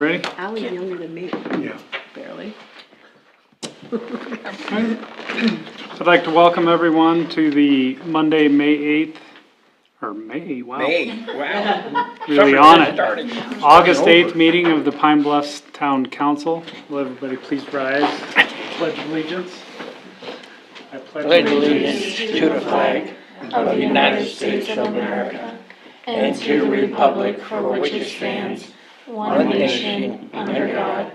Ready? Allie's younger than me, Yeah. barely. I'd like to welcome everyone to the Monday, May 8th, or May, wow. Wow. Really Summer on just it. started. August 8th meeting of the Pine Bluffs Town Council. Will everybody please rise? Pledge allegiance. I Pledge allegiance to the flag of the United States of America and to the republic for which it stands, one nation, under God,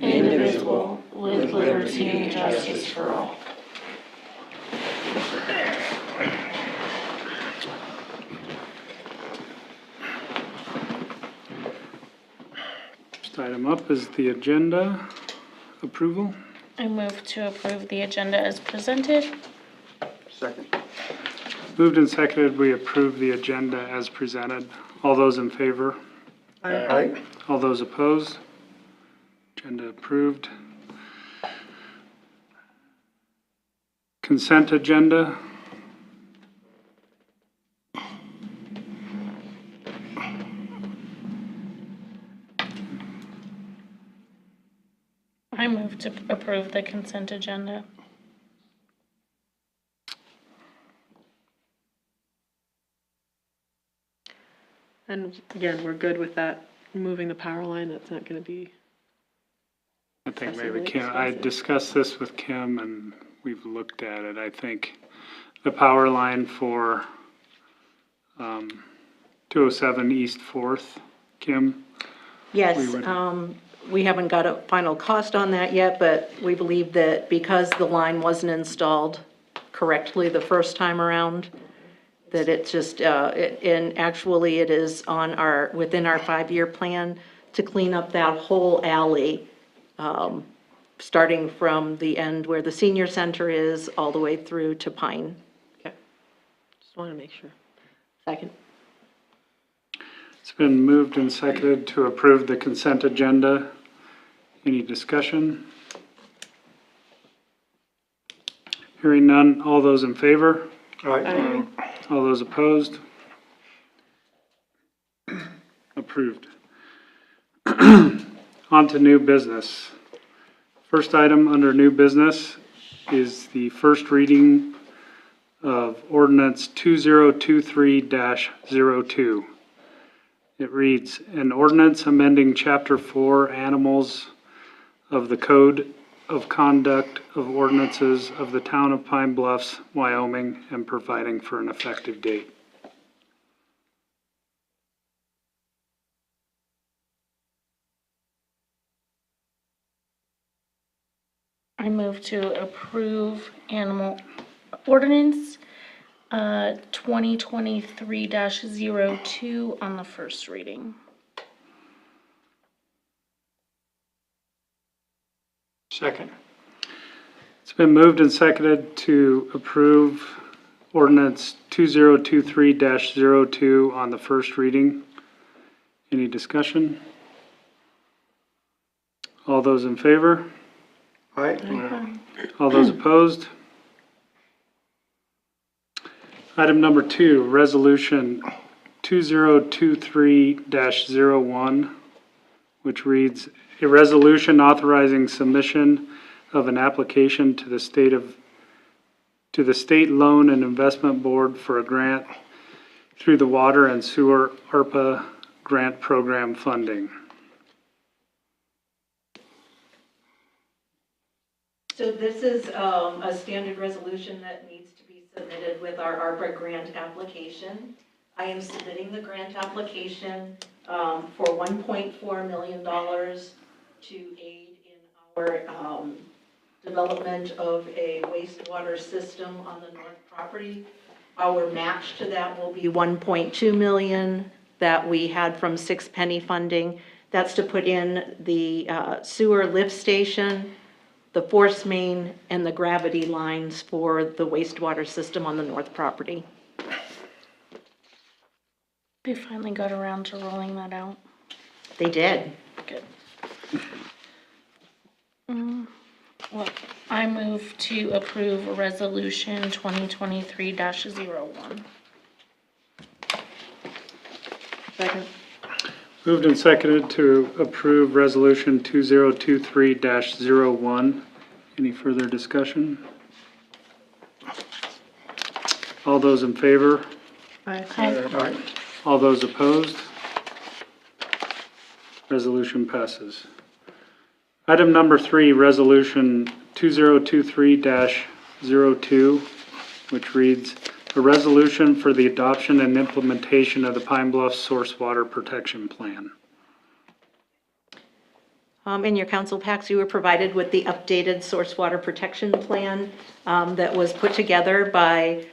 indivisible, with liberty and justice for all. First item up is the agenda approval. I move to approve the agenda as presented. Second. Moved and seconded, we approve the agenda as presented. All those in favor? Aye. All those opposed? Agenda approved. Consent agenda. I move to approve the consent agenda. And again, we're good with that, moving the power line, that's not gonna be, I think maybe Excessively Kim, I expensive. discussed this with Kim and we've looked at it. I think the power line for 207 East 4th, Kim, Yes, We we haven't got a final cost on that yet, but we believe that because the line wasn't installed correctly the first time around, that it's just, and actually it is on within our 5-year plan to clean up that whole alley, starting from the end where the senior center is, all the way through to Pine. okay, just wanna make sure. Second. it's been moved and seconded to approve the consent agenda. Any discussion? Hearing none, all those in favor? Aye. All those opposed? Approved. On to new business. First item under new business is the first reading of ordinance 2023-02. It reads, an ordinance amending Chapter 4 Animals of the Code of Conduct of Ordinances of the Town of Pine Bluffs, Wyoming, and providing for an effective date. I move to approve animal ordinance 2023-02 on the first reading. Second. It's been moved and seconded to approve ordinance 2023-02 on the first reading. Any discussion? All those in favor? Aye. All those opposed? Item number 2, resolution 2023-01, which reads, a resolution authorizing submission of an application to the State Loan and Investment Board for a grant through the Water and Sewer ARPA grant program funding. So this is a standard resolution that needs to be submitted with our ARPA grant application. I am submitting the grant application for $1.4 million to aid in our development of a wastewater system on the north property. Our match to that will be $1.2 million that we had from Six Penny funding. That's to put in the sewer lift station, the force main, and the gravity lines for the wastewater system on the north property. They finally got around to rolling that out. They did. Good. Well, I move to approve resolution 2023-01. Second. Moved and seconded to approve Resolution 2023-01. Any further discussion? All those in favor? Aye. All those opposed? Resolution passes. Item number 3, Resolution 2023-02, which reads, a resolution for the adoption and implementation of the Pine Bluffs Source Water Protection Plan. In your council packs, you were provided with the updated source water protection plan that was put together by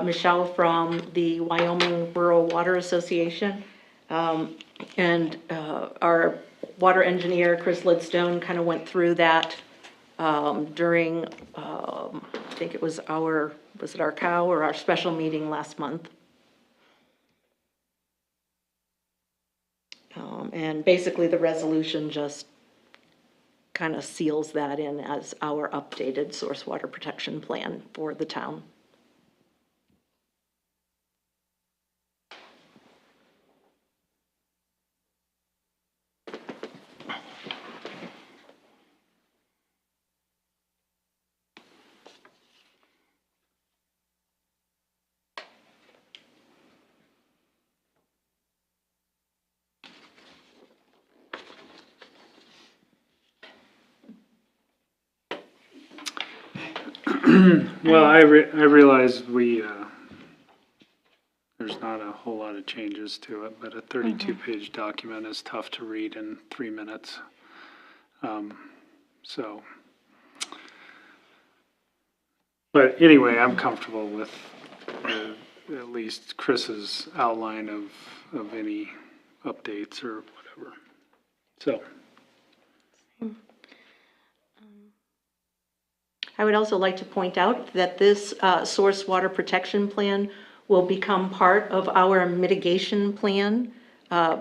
Michelle from the Wyoming Rural Water Association. And our water engineer, Chris Lidstone, kind of went through that during, I think it was our cow or our special meeting last month? And basically the resolution just kind of seals that in as our updated source water protection plan for the town. Well, I realize there's not a whole lot of changes to it, but a 32-page document is tough to read in 3 minutes. But anyway, I'm comfortable with at least Chris's outline of any updates or whatever. So. I would also like to point out that this source water protection plan will become part of our mitigation plan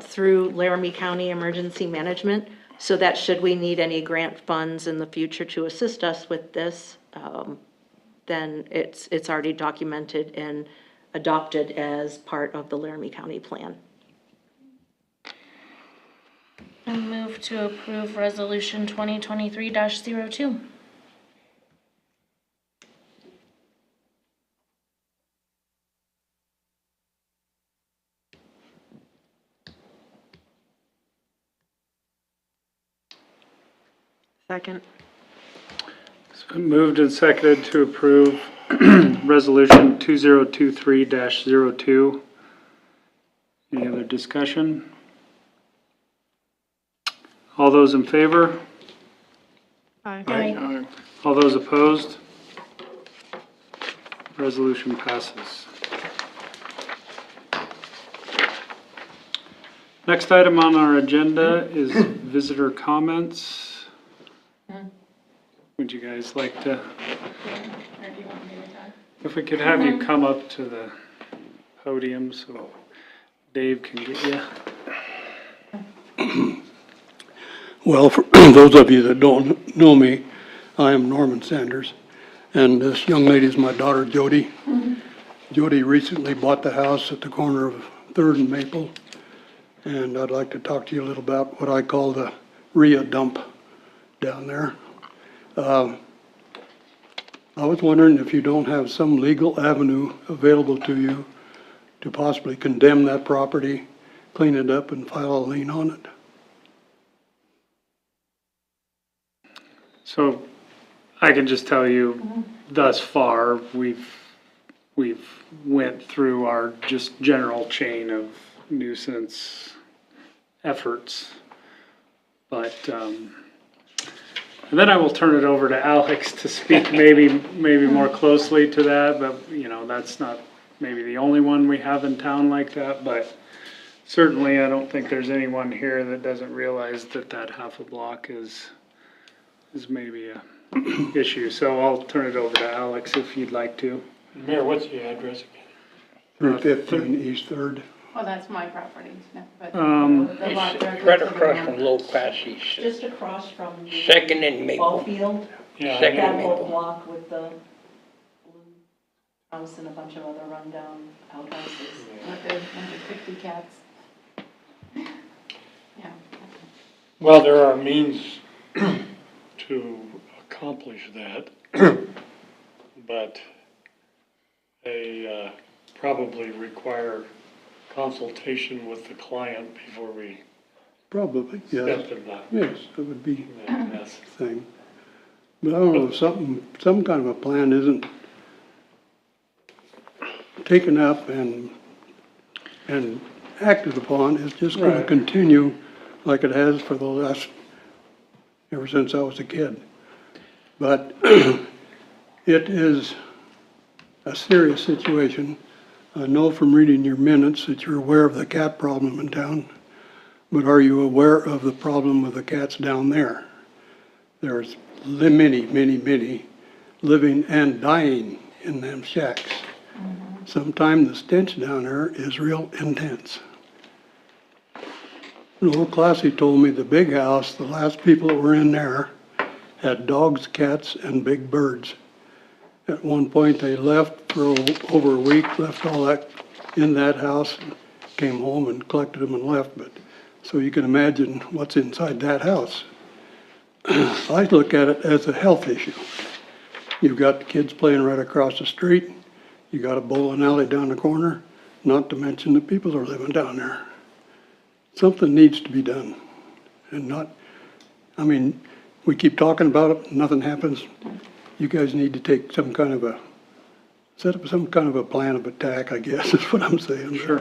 through Laramie County Emergency Management, so that should we need any grant funds in the future to assist us with this, then it's already documented and adopted as part of the Laramie County plan. I move to approve Resolution 2023-02. Second. It's been moved and seconded to approve Resolution 2023-02. Any other discussion? All those in favor? Aye. All those opposed? Resolution passes. Next item on our agenda is visitor comments. Would you guys like to? If we could have you come up to the podium so Dave can get you. Well, for those of you that don't know me, I am Norman Sanders, and this young lady is my daughter, Jody. Jody recently bought the house at the corner of 3rd and Maple, and I'd like to talk to you a little about what I call the RIA dump down there. I was wondering if you don't have some legal avenue available to you to possibly condemn that property, clean it up, and file a lien on it. So I can just tell you, thus far, we've went through our just general chain of nuisance efforts. But, and then I will turn it over to Alex to speak maybe more closely to that, but that's not maybe the only one we have in town like that, but certainly I don't think there's anyone here that doesn't realize that half a block is maybe a issue. So I'll turn it over to Alex if you'd like to. Mayor, what's your address again? 315 East 3rd. Well, that's my property, but the lot It's directly right to the across north. from Low Pass East. Just across from the Second and ball Maple. field, Second that and whole Maple. block with the blue house and a bunch of other rundown outhouses. With the 50 cats. Well, there are means to accomplish that, but they probably require consultation with the client before we Probably, yes. step in that Yes, that would be mess. the thing. But I don't know, if some kind of a plan isn't taken up and acted upon, it's just gonna Right. continue like it has for the last, ever since I was a kid. But it is a serious situation. I know from reading your minutes that you're aware of the cat problem in town, but are you aware of the problem with the cats down there? There's many, many, many living and dying in them shacks. Sometimes the stench down there is real intense. An old classy told me the big house, the last people that were in there had dogs, cats, and big birds. At one point, they left for over a week, left all that in that house, came home and collected them and left. But so you can imagine what's inside that house. I look at it as a health issue. You've got the kids playing right across the street. You got a bowling alley down the corner, not to mention the people that are living down there. Something needs to be done. And not, I mean, we keep talking about it, nothing happens. You guys need to take some kind of set up some kind of a plan of attack, I guess, is what I'm saying. Sure.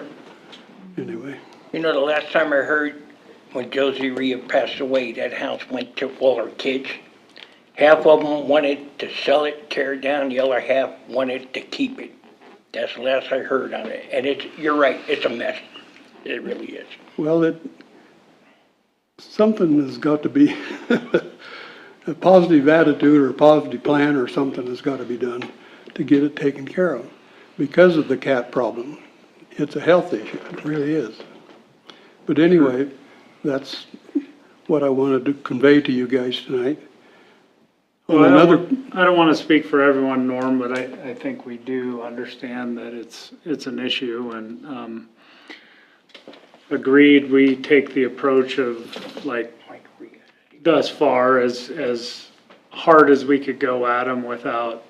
Anyway, You know, the last time I heard, when Josie Rhea passed away, that house went to all her kids. Half of them wanted to sell it, tear it down, the other half wanted to keep it. That's the last I heard on it, and you're right, it's a mess. It really is. well, something has got to be, a positive attitude or a positive plan or something has got to be done to get it taken care of. Because of the cat problem, it's a health issue, it really is. But anyway, that's what I wanted to convey to you guys tonight. Well, On another, I don't want to speak for everyone, Norm, but I think we do understand that it's an issue and, agreed, we take the approach of like thus far as hard as we could go at them without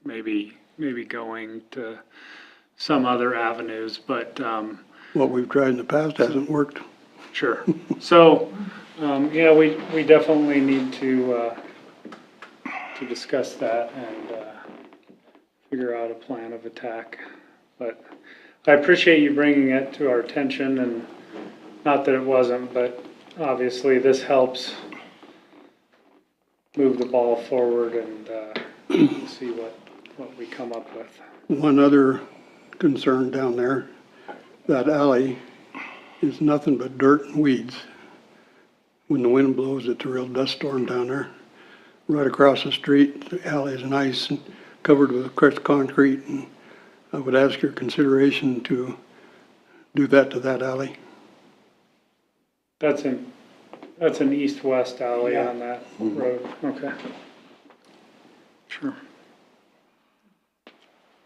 maybe going to some other avenues, but, what we've tried in the past hasn't worked. sure. So, yeah, we definitely need to discuss that and, figure out a plan of attack. But I appreciate you bringing it to our attention and not that it wasn't, but obviously this helps move the ball forward and, see what we come up with. One other concern down there, that alley is nothing but dirt and weeds. When the wind blows, it's a real dust storm down there. Right across the street, the alley is nice and covered with crushed concrete, and I would ask your consideration to do that to that alley. That's an east-west alley on that road, okay. Sure.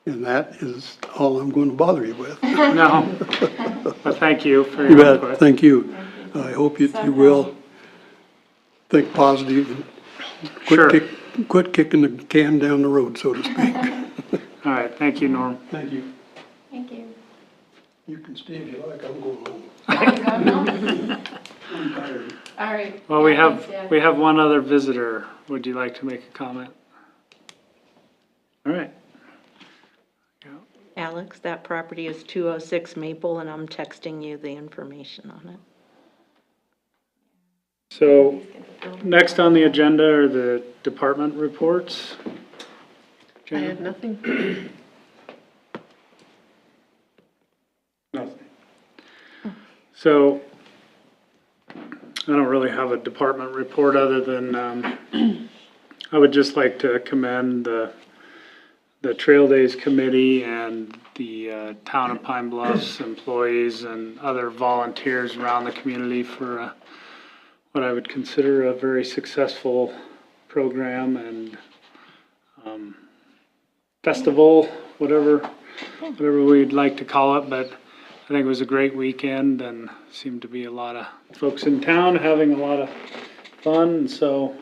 And that is all I'm going to bother you with. No, but thank you for You your bet, input. thank you. I hope you will think positive and Sure. quit kicking the can down the road, so to speak. All right, thank you, Norm. Thank you. Thank you. You can stay if you like, I'm going home. I'm tired. All right. Well, we Yeah, thanks, have, we have one other visitor. Would you like to make a comment? All right. Alex, that property is 206 Maple, and I'm texting you the information on it. So next on the agenda are the department reports. I Jen? have nothing. Nothing. So I don't really have a department report other than, I would just like to commend the Trail Days Committee and the Town of Pine Bluffs employees and other volunteers around the community for what I would consider a very successful program and festival, whatever we'd like to call it. But think it was a great weekend and seemed to be a lot of folks in town having a lot of fun. And so,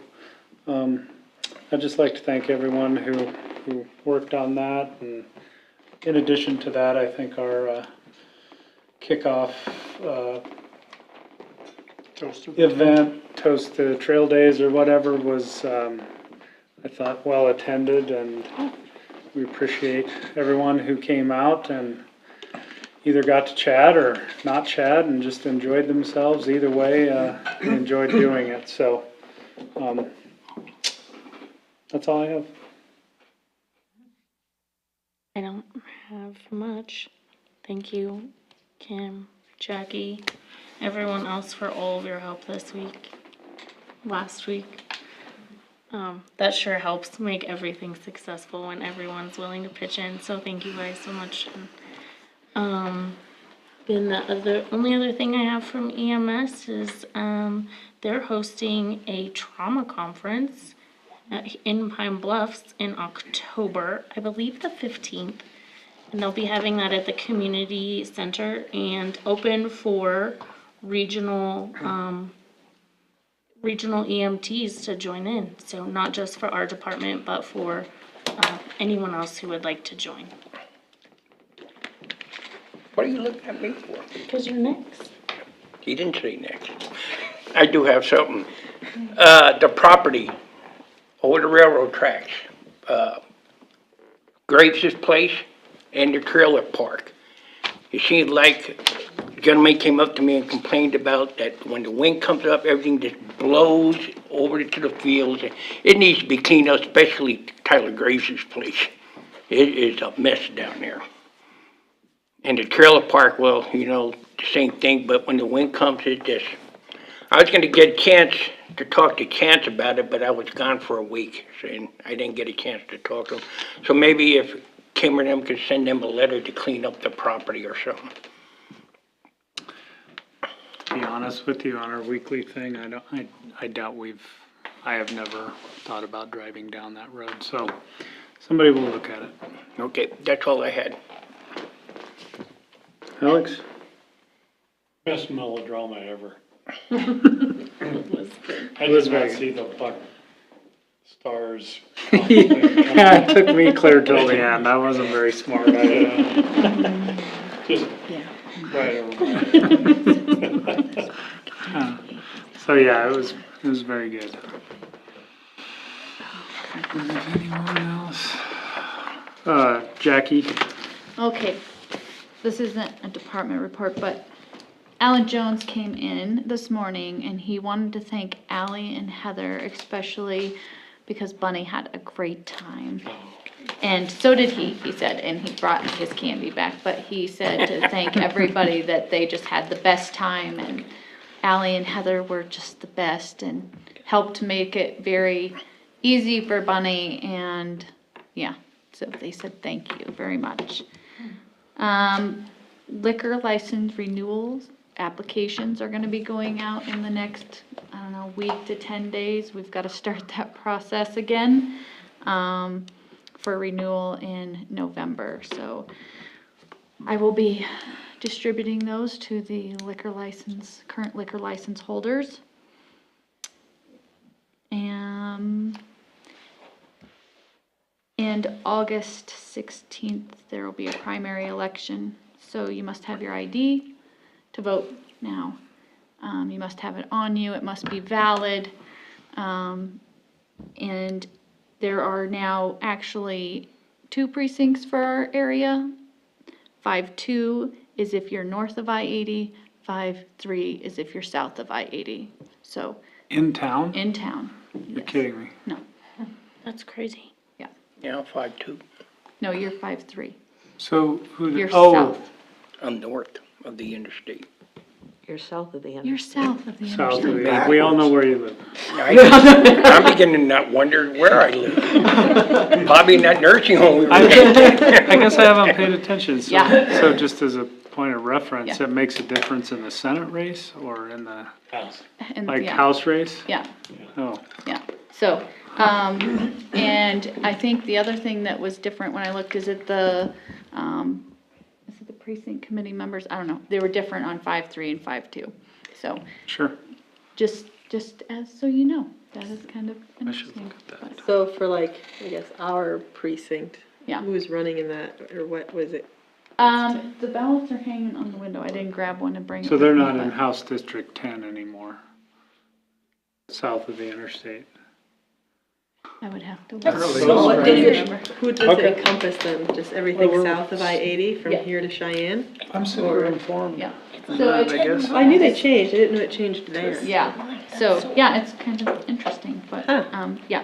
I'd just like to thank everyone who worked on that. And in addition to that, I think our kickoff event, Toast the Trail Days or whatever, was, I thought, well attended, and we appreciate everyone who came out and either got to chat or not chat and just enjoyed themselves. Either way, we enjoyed doing it. So, that's all I have. I don't have much. Thank you, Kim, Jackie, everyone else for all of your help this week, last week. That sure helps make everything successful when everyone's willing to pitch in, so thank you guys so much. Then the only other thing I have from EMS is, they're hosting a trauma conference in Pine Bluffs in October, I believe the 15th. And they'll be having that at the community center and open for regional EMTs to join in. So not just for our department, but for anyone else who would like to join. What are you looking at me for? Because you're next. He didn't say next. I do have something. The property over the railroad tracks, Graves' place and the trailer park. It seemed like a gentleman came up to me and complained about that when the wind comes up, everything just blows over to the fields. It needs to be cleaned up, especially Tyler Graves' place. It is a mess down there. And the trailer park, well, the same thing, but when the wind comes, it just... I was gonna get a chance to talk to Chance about it, but I was gone for a week, and I didn't get a chance to talk to him. So maybe if Kim or them could send them a letter to clean up the property or something. To be honest with you, on our weekly thing, I doubt I have never thought about driving down that road, so somebody will look at it. Okay, that's all I had. Alex? Best melodrama ever. Was good. I did not see the Buck Stars. Yeah, it took me clear till the end. I wasn't very smart. Just right over. So yeah, it was very good. Anyone else? Jackie? Okay, this isn't a department report, but Alan Jones came in this morning and he wanted to thank Allie and Heather, especially because Bunny had a great time. And so did he said, and he brought his candy back, but he said to thank everybody that they just had the best time, and Allie and Heather were just the best and helped make it very easy for Bunny, and yeah, so they said thank you very much. Liquor license renewals applications are gonna be going out in the next, I don't know, week to 10 days. We've gotta start that process again, for renewal in November. So I will be distributing those to the current liquor license holders. And August 16th, there will be a primary election. So you must have your ID to vote now. You must have it on you, it must be valid. And there are now actually 2 precincts for our area. 5-2 is if you're north of I-80, 5-3 is if you're south of I-80. So, In town? in town. You're Yes. kidding me. No, That's crazy. Yeah, 5-2. no, you're 5-3. So You're south. I'm north of the interstate. You're south of the You're interstate. south of the South of interstate. the, we all know where you live. I'm beginning to not wonder where I live. Probably in that nursing home we were in. I guess I haven't paid attention. So, Yeah. so just as a point of reference, Yeah. it makes a difference in the Senate race or in the, House. And, like, yeah, House race? yeah. Oh, Yeah, so, and I think the other thing that was different when I looked is at the is it the precinct committee members? I don't know. They were different on 5-3 and 5-2. So Sure. just as so you know, that is kind of I should interesting. look at that. but- So for like, I guess, our precinct, Yeah. who's running in that, or what was it? The ballots are hanging on the window. I didn't grab one and bring it. So they're with me, not in but- House District 10 anymore, south of the interstate. I would have to. That's look. so What strange. does it, who does Okay. it encompass then? Just everything Well, we're- south of I-80 from Yeah. here to Cheyenne? I'm super informed. Yeah. on So that, it- I guess. I knew they changed, I didn't know it changed there. Yeah. So yeah, it's kind of interesting, but Huh. yeah.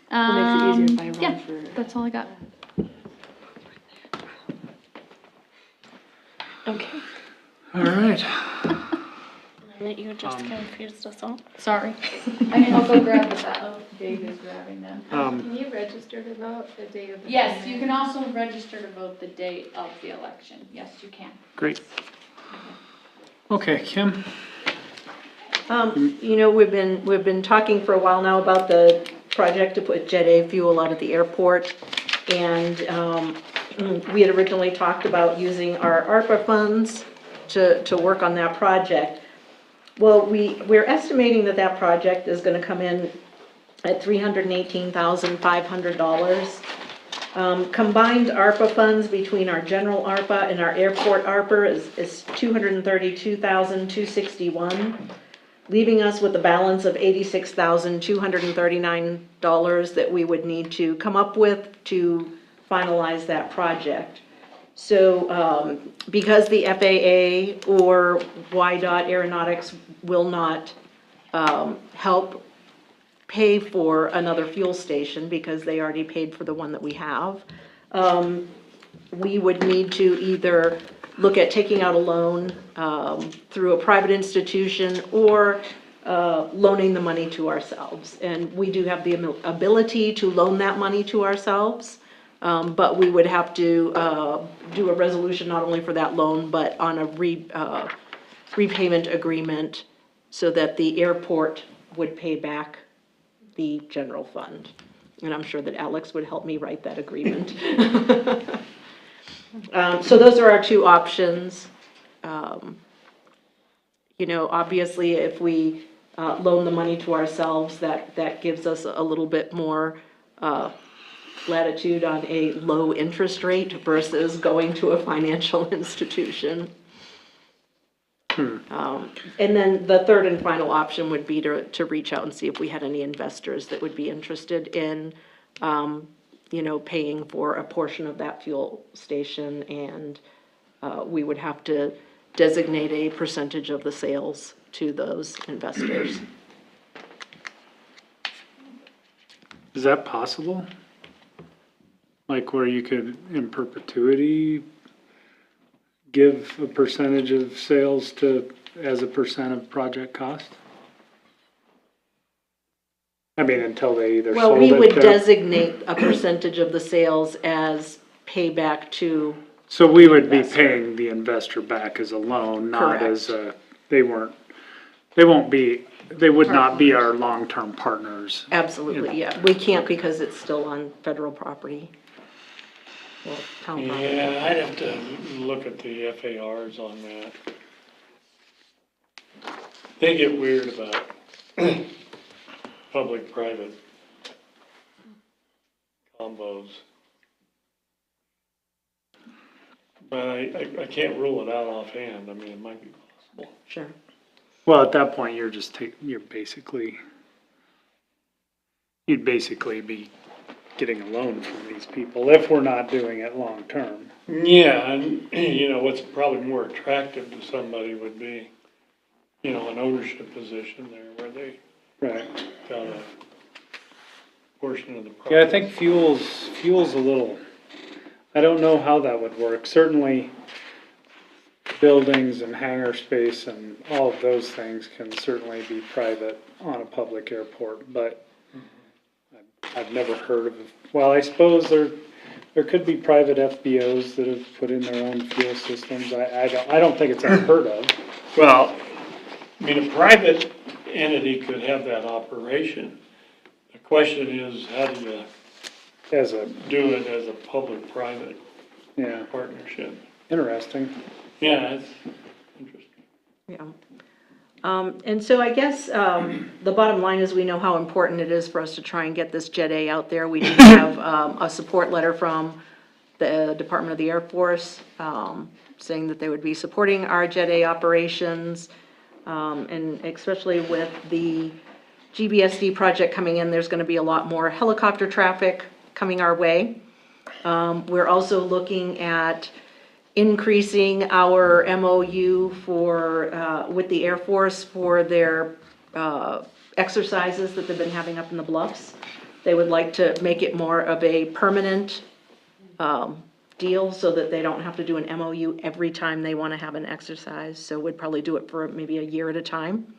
What makes it easier if I Yeah, run for? that's all I got. Okay. All right. That you just confused us all. Sorry. I'll go grab the ballot. Dave is grabbing them. Can you register to vote the day of the? Yes, you can also register to vote the day of the election. Yes, you can. Great. Okay, Kim? You know, we've been talking for a while now about the project to put Jet A fuel out at the airport. And we had originally talked about using our ARPA funds to work on that project. Well, we're estimating that project is gonna come in at $318,500. Combined ARPA funds between our general ARPA and our airport ARPA is $232,261, leaving us with a balance of $86,239 that we would need to come up with to finalize that project. So, because the FAA or YDOT Aeronautics will not help pay for another fuel station because they already paid for the one that we have, we would need to either look at taking out a loan through a private institution or loaning the money to ourselves. And we do have the ability to loan that money to ourselves, but we would have to do a resolution not only for that loan, but on a repayment agreement so that the airport would pay back the general fund. And I'm sure that Alex would help me write that agreement. So those are our two options. You know, obviously, if we loan the money to ourselves, that gives us a little bit more latitude on a low interest rate versus going to a financial institution. And then the third and final option would be to reach out and see if we had any investors that would be interested in, you know, paying for a portion of that fuel station, and we would have to designate a percentage of the sales to those investors. Is that possible? Like where you could, in perpetuity, give a percentage of sales as a percent of project cost? I mean, until they either Well, sold we would it. designate a percentage of the sales as payback to, So we would be paying the investor back as a loan, not as Correct. they would not be our long-term partners. absolutely, yeah. We can't because it's still on federal property. Well, town property. Yeah, I'd have to look at the FARs on that. They get weird about public-private combos. But I can't rule it out offhand, I mean, it might be possible. Sure. Well, at that point, you'd basically be getting a loan from these people if we're not doing it long-term. Yeah, and, you know, what's probably more attractive to somebody would be, you know, an ownership position there where they Right. got a portion of the property. Yeah, I think fuel's a little, I don't know how that would work. Certainly, buildings and hangar space and all of those things can certainly be private on a public airport, but I've never heard of, well, I suppose there could be private FBOs that have put in their own fuel systems. I don't think it's unheard of. Well, I mean, a private entity could have that operation. The question is, how do you As a, do it as a public-private yeah, partnership? interesting. Yeah, it's interesting. Yeah. And so I guess, the bottom line is we know how important it is for us to try and get this Jet A out there. We do have, a support letter from the Department of the Air Force, saying that they would be supporting our Jet A operations. And especially with the GBSD project coming in, there's gonna be a lot more helicopter traffic coming our way. We're also looking at increasing our MOU for, with the Air Force for their, exercises that they've been having up in the Bluffs. They would like to make it more of a permanent, deal so that they don't have to do an MOU every time they want to have an exercise. So we'd probably do it for maybe a year at a time.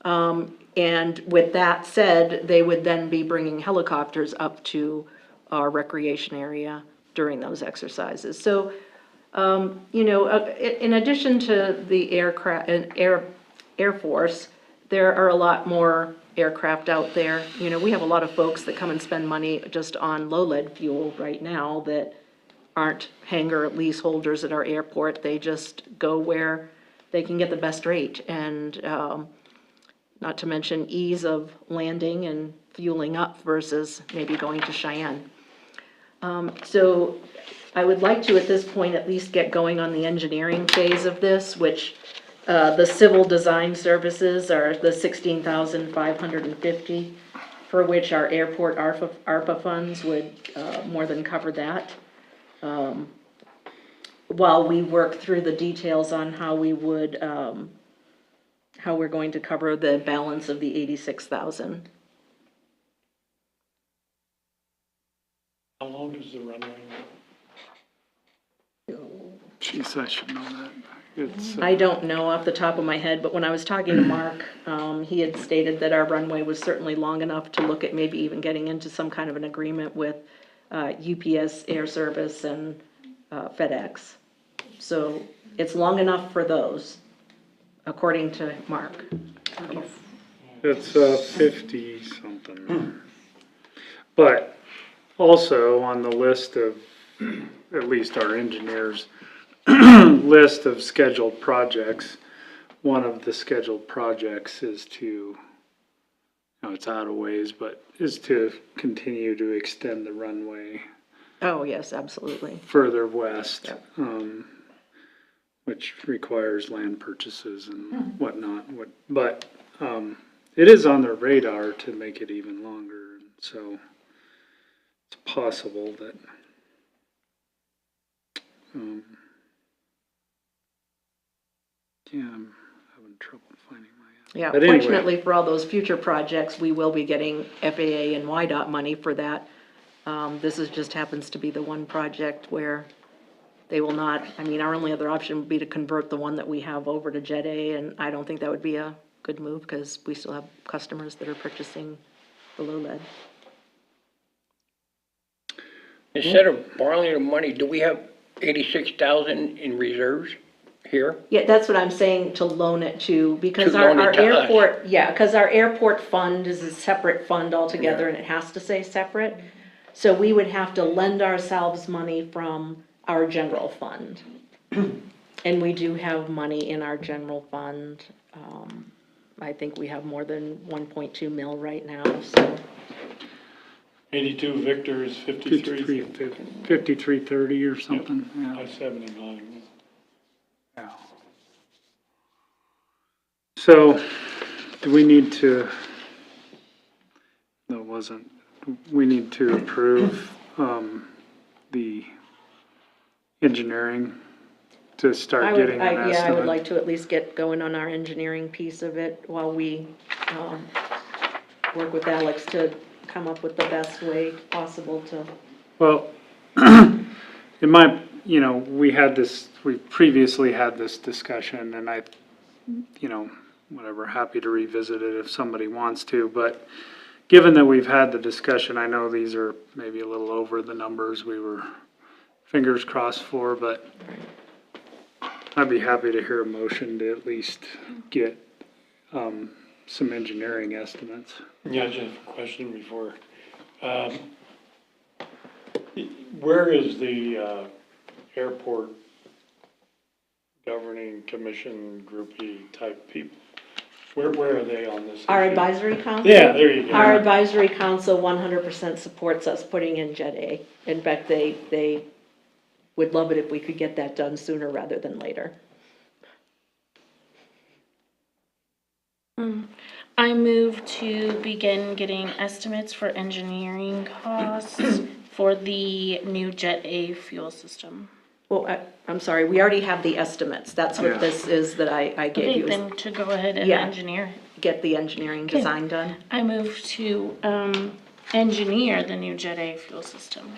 And with that said, they would then be bringing helicopters up to our recreation area during those exercises. So, you know, in addition to the aircraft and Air Force, there are a lot more aircraft out there. You know, we have a lot of folks that come and spend money just on low lead fuel right now that aren't hangar leaseholders at our airport. They just go where they can get the best rate, and not to mention ease of landing and fueling up versus maybe going to Cheyenne. So I would like to, at this point, at least get going on the engineering phase of this, which the civil design services are the $16,550, for which our airport ARPA funds would more than cover that. While we work through the details on how we would, how we're going to cover the balance of the 86,000. How long is the runway? Jeez, I should know that. It's, I don't know off the top of my head, but when I was talking to Mark, he had stated that our runway was certainly long enough to look at maybe even getting into some kind of an agreement with UPS Air Service and FedEx. So it's long enough for those, according to Mark. it's 50 something. But also on the list of, at least our engineers, list of scheduled projects, one of the scheduled projects is to, you know, it's out of ways, but is to continue to extend the runway Oh, yes, absolutely. further west, Yep. which requires land purchases and whatnot. But it is on their radar to make it even longer, so it's possible that yeah, I'm having trouble finding my. Yeah, But anyway. fortunately for all those future projects, we will be getting FAA and YDOT money for that. This just happens to be the one project where they will not, I mean, our only other option would be to convert the one that we have over to Jet A, and I don't think that would be a good move because we still have customers that are purchasing the low lead. Instead of borrowing the money, do we have 86,000 in reserves here? Yeah, that's what I'm saying, to loan it to, because To our loan it to us. airport, yeah, because our airport fund is a separate fund altogether, and it has to say separate. So we would have to lend ourselves money from our general fund. And we do have money in our general fund. I think we have more than 1.2 mil right now, so. 82 Victor is 53. 5330 or something, yeah. 579. Yeah. So, do we need to, no, it wasn't, we need to approve, the engineering to start getting an estimate? Yeah, I would like to at least get going on our engineering piece of it while we, work with Alex to come up with the best way possible to. Well, in my, you know, we previously had this discussion, and I, you know, whatever, happy to revisit it if somebody wants to, but given that we've had the discussion, I know these are maybe a little over the numbers we were fingers crossed for, but I'd be happy to hear a motion to at least get, some engineering estimates. Yeah, I just have a question before. Where is the airport governing commission groupie type people. Where are they on this? Our issue? advisory council? Yeah, there you go. Our advisory council 100% supports us putting in Jet A. In fact, they would love it if we could get that done sooner rather than later. I move to begin getting estimates for engineering costs for the new Jet A fuel system. Well, I'm sorry, we already have the estimates. That's Yeah. what this is that I gave Okay, you, is then to go ahead and Yeah. engineer. get the engineering design done. I move to, engineer the new Jet A fuel system.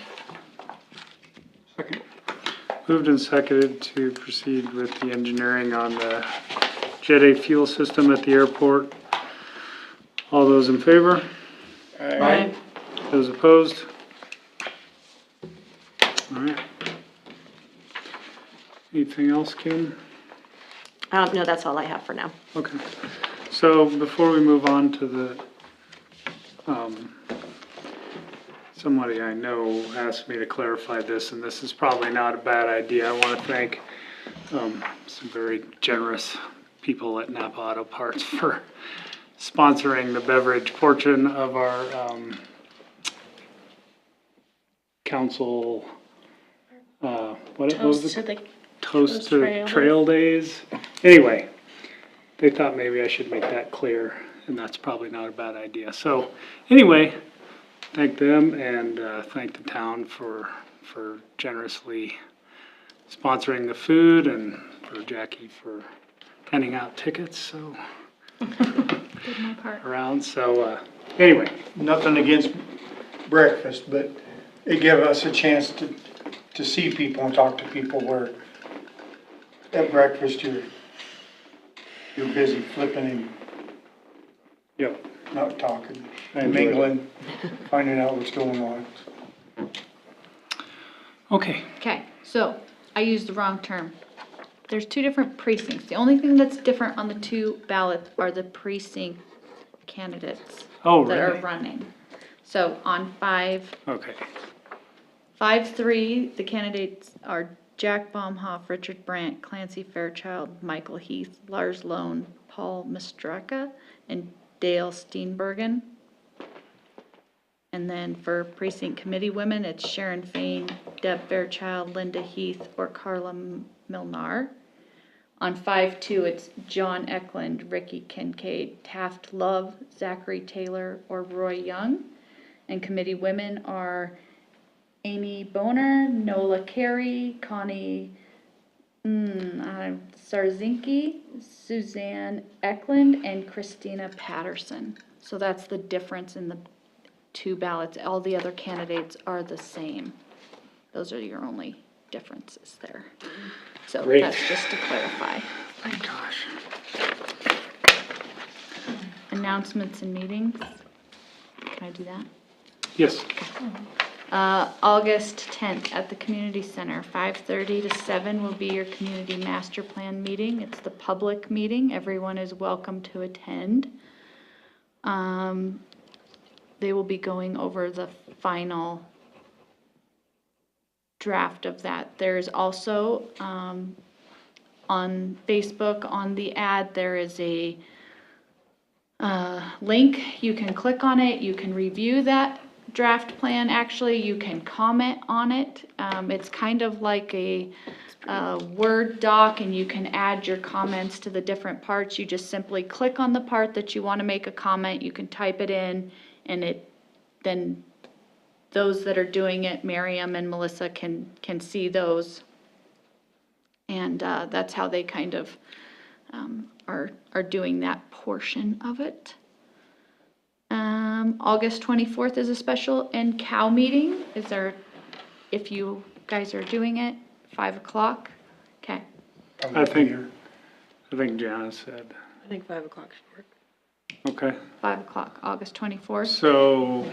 Moved and seconded to proceed with the engineering on the Jet A fuel system at the airport. All those in favor? Aye. Those opposed? All right. Anything else, Kim? No, that's all I have for now. Okay. So before we move on to the, somebody I know asked me to clarify this, and this is probably not a bad idea. I want to thank some very generous people at Napa Auto Parts for sponsoring the beverage portion of our council, what was Toast it? to the Toast to Trail Trail Days. Anyway, they thought maybe I should make that clear, and that's probably not a bad idea. So, anyway, thank them and thank the town for generously sponsoring the food and for Jackie for handing out tickets, so, Did my part. around. So, anyway, Nothing against breakfast, but it gave us a chance to see people and talk to people where at breakfast you're busy flipping and yep. not talking and mingling, finding out what's going on. Okay, Okay, so I used the wrong term. There's two different precincts. The only thing that's different on the two ballots are the precinct candidates oh, that are really? running. So on Okay, 5-3, the candidates are Jack Baumhoff, Richard Brandt, Clancy Fairchild, Michael Heath, Lars Lone, Paul Mistraka, and Dale Steenbergen. And then for precinct committee women, it's Sharon Fain, Deb Fairchild, Linda Heath, or Carla Milnar. On 5-2, it's John Eklund, Ricky Kincaid, Taft Love, Zachary Taylor, or Roy Young. And committee women are Amy Boner, Nola Carey, Connie Starzinski, Suzanne Eklund, and Christina Patterson. So that's the difference in the two ballots. All the other candidates are the same. Those are your only differences there. So Great. that's just to clarify. thank gosh. Announcements and meetings. Can I do that? Yes, August 10th at the community center, 5:30 to 7 will be your community master plan meeting. It's the public meeting. Everyone is welcome to attend. They will be going over the final draft of that. There's also, on Facebook, on the ad, there is a link. You can click on it. You can review that draft plan. Actually, you can comment on it. It's kind of like a Word doc, and you can add your comments to the different parts. You just simply click on the part that you want to make a comment. You can type it in, and then those that are doing it, Miriam and Melissa, can see those. And that's how they kind of are doing that portion of it. August 24th is a special NCOW meeting. If you guys are doing it, 5 o'clock? Okay. I think Janice said, I think 5 o'clock should work. okay. 5 o'clock, August 24th. So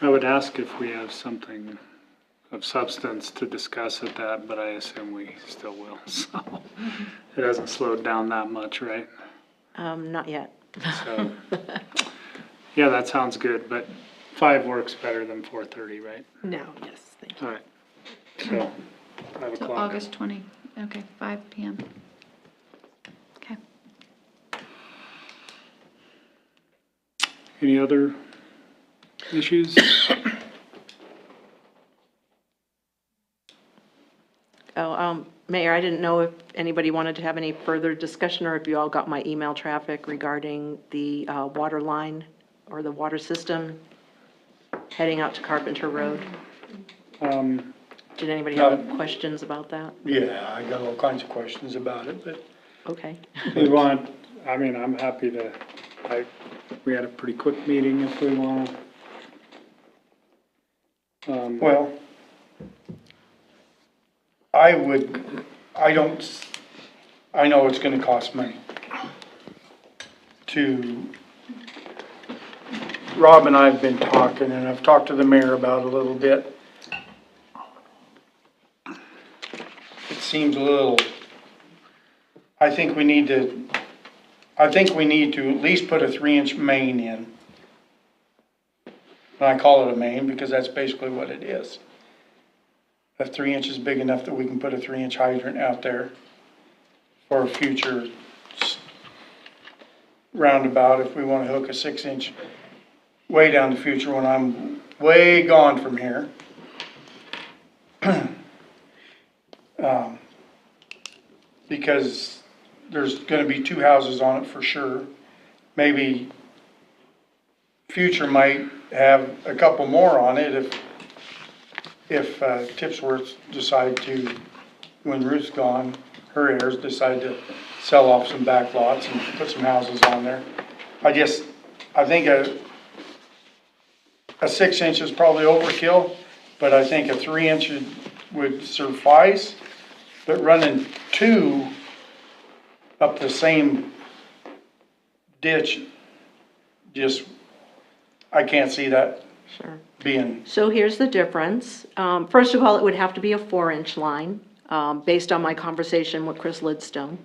I would ask if we have something of substance to discuss at that, but I assume we still will, so it hasn't slowed down that much, right? Not yet. So, yeah, that sounds good, but 5 works better than 4:30, right? No, yes, thank you. All right, so 5 So o'clock. August 20, okay, 5 PM. Okay. Any other issues? Mayor, I didn't know if anybody wanted to have any further discussion, or if you all got my email traffic regarding the water line or the water system heading out to Carpenter Road. Did anybody have questions about that? Yeah, I got all kinds of questions about it, but Okay. We want, I mean, I'm happy to, we had a pretty quick meeting if we want to. well, I know it's gonna cost money Rob and I have been talking, and I've talked to the mayor about it a little bit. It seems a little, I think we need to at least put a 3-inch main in. And I call it a main because that's basically what it is. That 3 inches big enough that we can put a 3-inch hydrant out there for a future roundabout if we want to hook a 6-inch way down the future when I'm way gone from here. Because there's going to be 2 houses on it for sure. Maybe future might have a couple more on it if Tipsworth decide to, when Ruth's gone, her heirs decide to sell off some back lots and put some houses on there. I think a 6-inch is probably overkill, but I think a 3-inch would suffice. But running 2 up the same ditch, I can't see that Sure. being. So here's the difference. First of all, it would have to be a 4-inch line, based on my conversation with Chris Lidstone.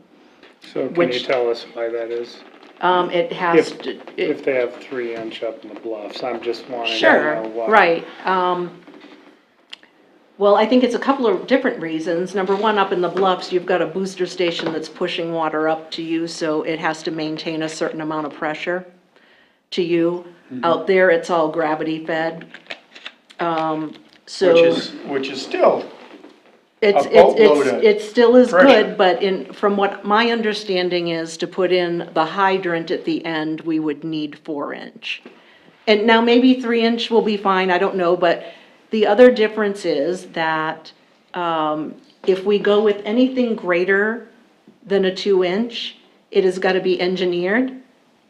So can you Which- tell us why that is? It has to. If they have 3-inch up in the Bluffs, I'm just wanting to Sure, know why. right. Well, I think it's a couple of different reasons. Number one, up in the Bluffs, you've got a booster station that's pushing water up to you, so it has to maintain a certain amount of pressure to you. Out there, it's all gravity fed. So. Which is still, It's, a boatload it's, of it still is pressure. good, but from what my understanding is, to put in the hydrant at the end, we would need 4-inch. And now maybe 3-inch will be fine, I don't know, but the other difference is that, if we go with anything greater than a 2-inch, it has gotta be engineered,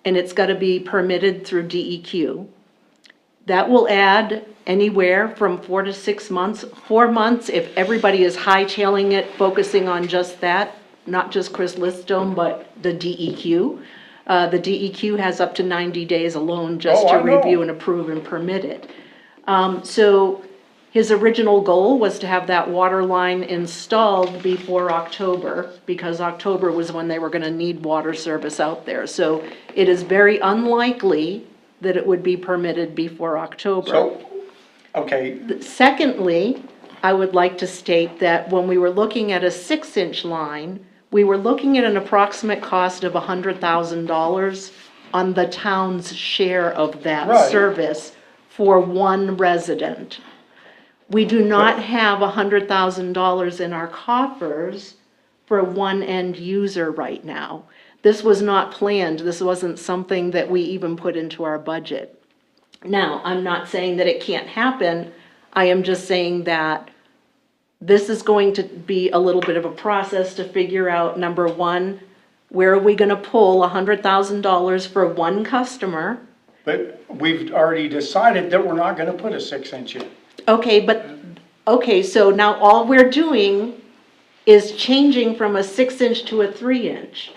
and it's gotta be permitted through DEQ. That will add anywhere from 4 to 6 months. 4 months if everybody is hightailing it, focusing on just that, not just Chris Lidstone, but the DEQ. The DEQ has up to 90 days alone just Oh, to I know. review and approve and permit it. So his original goal was to have that water line installed before October, because October was when they were gonna need water service out there. So it is very unlikely that it would be permitted before October. so, okay, Secondly, I would like to state that when we were looking at a 6-inch line, we were looking at an approximate cost of $100,000 on the town's share of that Right. service for one resident. We do not have $100,000 in our coffers for one end user right now. This was not planned. This wasn't something that we even put into our budget. Now, I'm not saying that it can't happen. I am just saying that this is going to be a little bit of a process to figure out, number one, where are we gonna pull $100,000 for one customer? but we've already decided that we're not gonna put a 6-inch in. Okay, so now all we're doing is changing from a 6-inch to a 3-inch.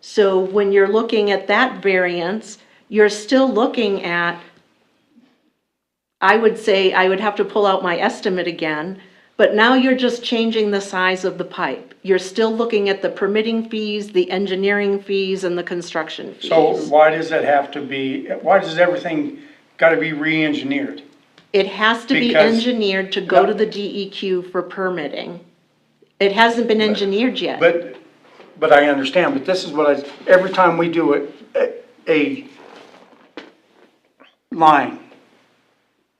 So when you're looking at that variance, you're still looking at, I would say, I would have to pull out my estimate again, but now you're just changing the size of the pipe. You're still looking at the permitting fees, the engineering fees, and the construction fees. So why does everything gotta be re-engineered? It has to be Because- engineered to go to the DEQ for permitting. It hasn't been engineered yet. But I understand, but this is what every time we do a line,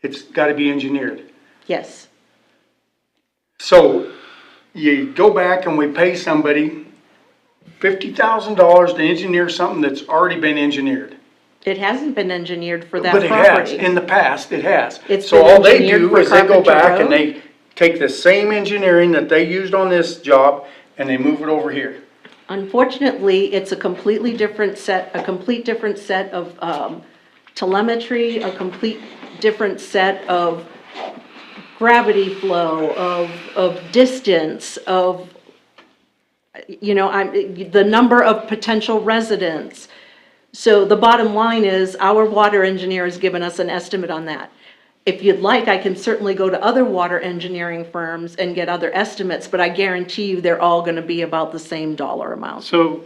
it's gotta be engineered. Yes. So you go back and we pay somebody $50,000 to engineer something that's already been engineered. It hasn't been engineered for that But it property. has, in the past, it has. It's So been all they engineered do for is they go Carpenter back and Road? they take the same engineering that they used on this job and they move it over here. Unfortunately, it's a complete different set of telemetry, a complete different set of gravity flow, of distance, of, the number of potential residents. So the bottom line is, our water engineer has given us an estimate on that. If you'd like, I can certainly go to other water engineering firms and get other estimates, but I guarantee you they're all gonna be about the same dollar amount. So,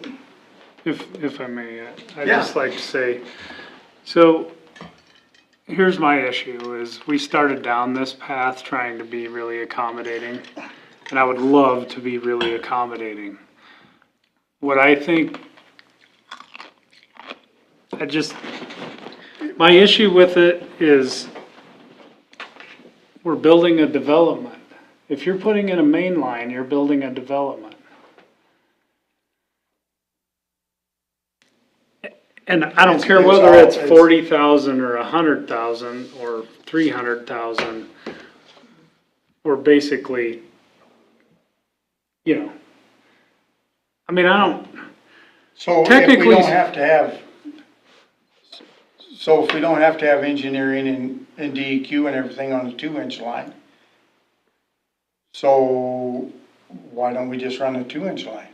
if I may, I'd Yeah. just like to say, so here's my issue is we started down this path trying to be really accommodating, and I would love to be really accommodating. What I think, my issue with it is we're building a development. If you're putting in a main line, you're building a development. And I don't care whether it's 40,000 or 100,000 or 300,000. We're basically, I mean, I don't, So if we Technically- don't have to have engineering and DEQ and everything on the 2-inch line, so why don't we just run a 2-inch line?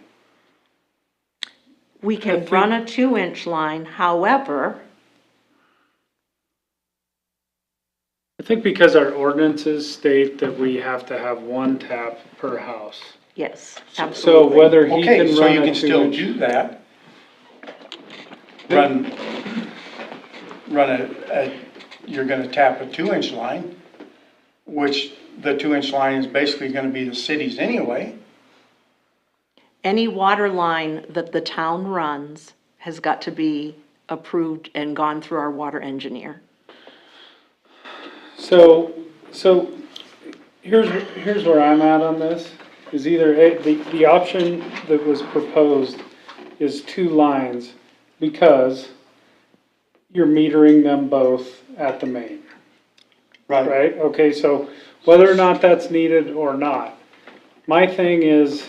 We can run a 2-inch line, however, I think because our ordinances state that we have to have one tap per house. yes, So absolutely. whether he Okay, can so run you a can still 2-inch. do that. Run you're gonna tap a 2-inch line, which the 2-inch line is basically gonna be the city's anyway. Any water line that the town runs has got to be approved and gone through our water engineer. So here's where I'm at on this, is either, the option that was proposed is 2 lines, because you're metering them both at the main, right? Okay, so whether or not that's needed or not, my thing is,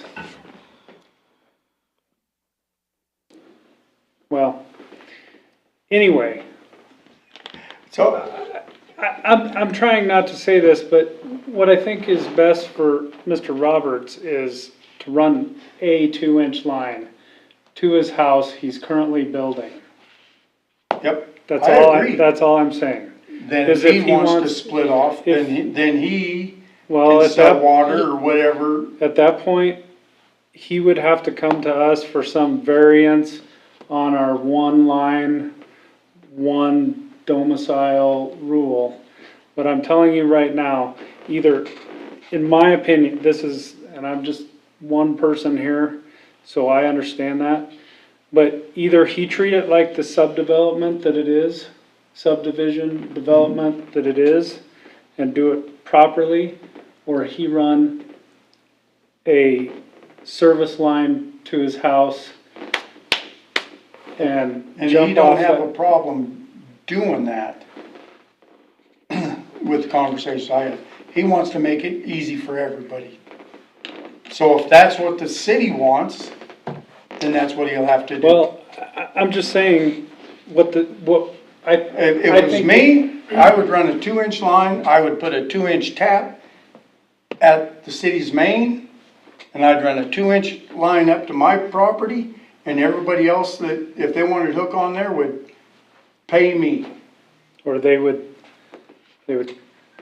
well, anyway, So, I'm trying not to say this, but what I think is best for Mr. Roberts is to run a 2-inch line to his house he's currently building. yep, That's I all, agree. that's all I'm saying. Then Is if if he he wants to wants- split off, if- then he Well, can sell water or whatever. at that point, he would have to come to us for some variance on our 1 line, 1 domicile rule. But I'm telling you right now, either, in my opinion, and I'm just one person here, so I understand that. But either he treat it like the subdivision development that it is, and do it properly, or he run a service line to his house and And he jump don't off have a that. problem doing that with the conversations I had. He wants to make it easy for everybody. So if that's what the city wants, then that's what he'll have to do. Well, I'm just saying, If it was think- me, I would run a 2-inch line, I would put a 2-inch tap at the city's main, and I'd run a 2-inch line up to my property, and everybody else that, if they wanted to hook on there, would pay me. or they would.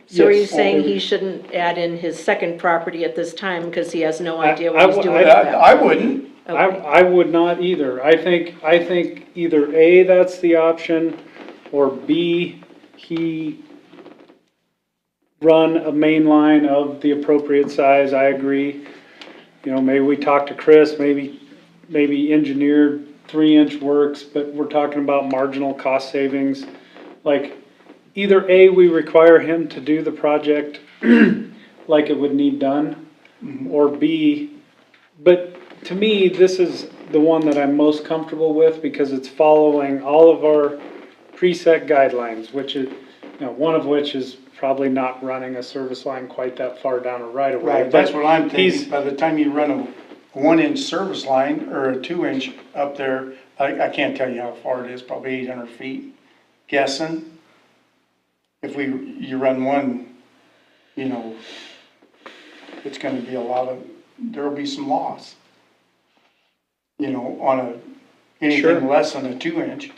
So are you Yes. saying he shouldn't add in his second property at this time because he has no I- idea I what he's w- doing with that? I wouldn't. Okay. I would not either. I think either A, that's the option, or B, he run a main line of the appropriate size, I agree. you know, maybe we talk to Chris, maybe engineered 3-inch works, but we're talking about marginal cost savings. Like, either A, we require him to do the project like it would need done, or B, but to me, this is the one that I'm most comfortable with because it's following all of our preset guidelines, which is, you know, one of which is probably not running a service line quite that far down a right of way. Right, that's what I'm He's- thinking, by the time you run a 1-inch service line or a 2-inch up there, I can't tell you how far it is, probably 800 feet, guessing. If you run one, you know, it's gonna be there'll be some loss. You know, on Sure. anything less than a 2-inch,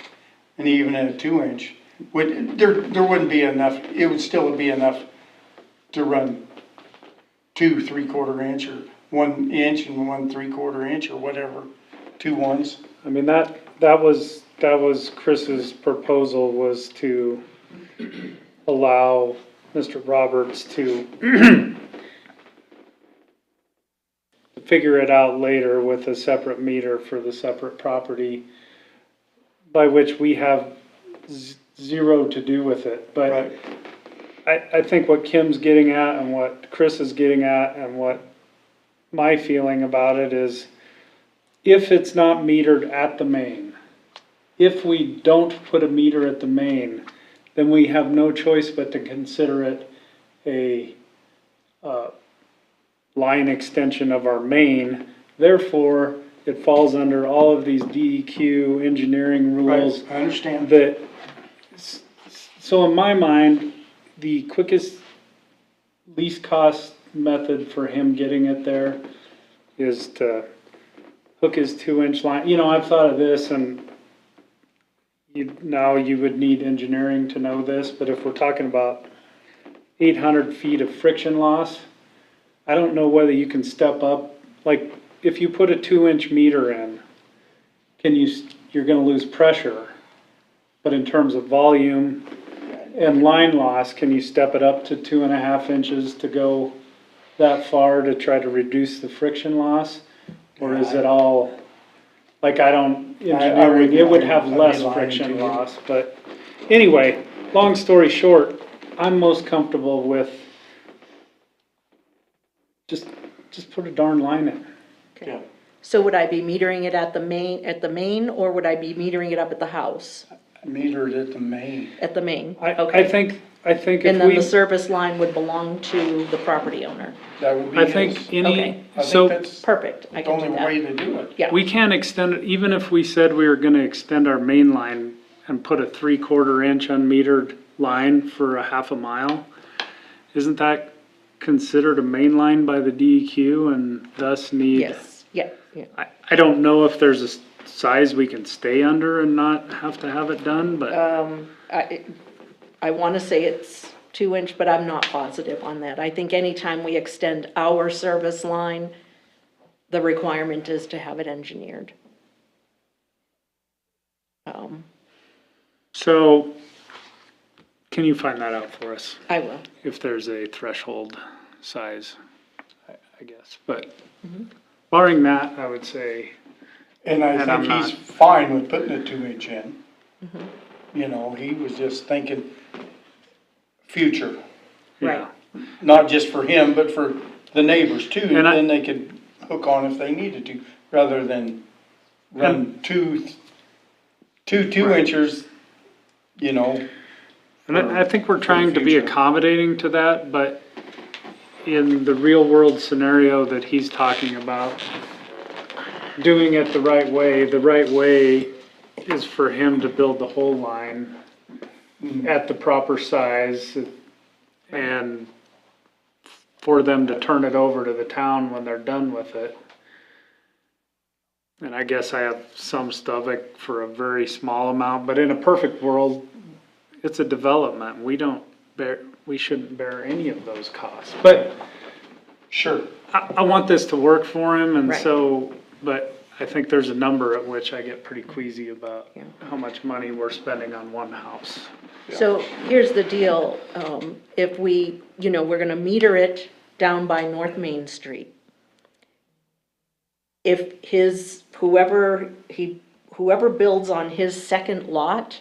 and even at a 2-inch, there wouldn't be enough, it would still be enough to run 2 3/4 inch or 1 inch and 1 3/4 inch or whatever, 2 ones. I mean, that was Chris's proposal, was to allow Mr. Roberts to figure it out later with a separate meter for the separate property, by which we have zero to do with it. But Right. I think what Kim's getting at and what Chris is getting at and what my feeling about it is, if it's not metered at the main, if we don't put a meter at the main, then we have no choice but to consider it a line extension of our main. Therefore, it falls under all of these DEQ engineering rules. Right, I understand. So in my mind, the quickest, least cost method for him getting it there is to hook his 2-inch line. You know, I've thought of this, and now you would need engineering to know this, but if we're talking about 800 feet of friction loss, I don't know whether you can step up, like, if you put a 2-inch meter in, you're gonna lose pressure, but in terms of volume and line loss, can you step it up to 2.5 inches to go that far to try to reduce the friction loss? Or is it all, like, engineering, it would have less friction loss, but anyway, long story short, I'm most comfortable with just put a darn line in. Yeah. So would I be metering it at the main, or would I be metering it up at the house? Metered at the main. At the main, I okay. think And if then the we, service line would belong to the property owner. That would be I think his. Okay. I so think that's Perfect, I the can only do way that. to do it. Yeah, we can't extend it, even if we said we were gonna extend our main line and put a 3/4 inch unmetered line for a half a mile, isn't that considered a main line by the DEQ and thus need? yes, yeah. I don't know if there's a size we can stay under and not have to have it done, but I want to say it's 2-inch, but I'm not positive on that. I think anytime we extend our service line, the requirement is to have it engineered. so can you find that out for us? I will. If there's a threshold size, I guess, but barring that, I would say, And I And I'm think he's not. fine with putting a 2-inch in. You know, he was just thinking future, yeah. not just for him, but for the neighbors too. And I- Then they could hook on if they needed to, rather than run two 2-inchers, you know. And I think we're trying to be future. accommodating to that, but in the real world scenario that he's talking about, doing it the right way is for him to build the whole line at the proper size and for them to turn it over to the town when they're done with it. And I guess I have some stomach for a very small amount, but in a perfect world, it's a development. We shouldn't bear any of those costs. But Sure. I want this to work for him, and Right. so, but I think there's a number at which I get pretty queasy about Yeah. how much money we're spending on one house. So here's the deal, if we're gonna meter it down by North Main Street. if whoever builds on his second lot,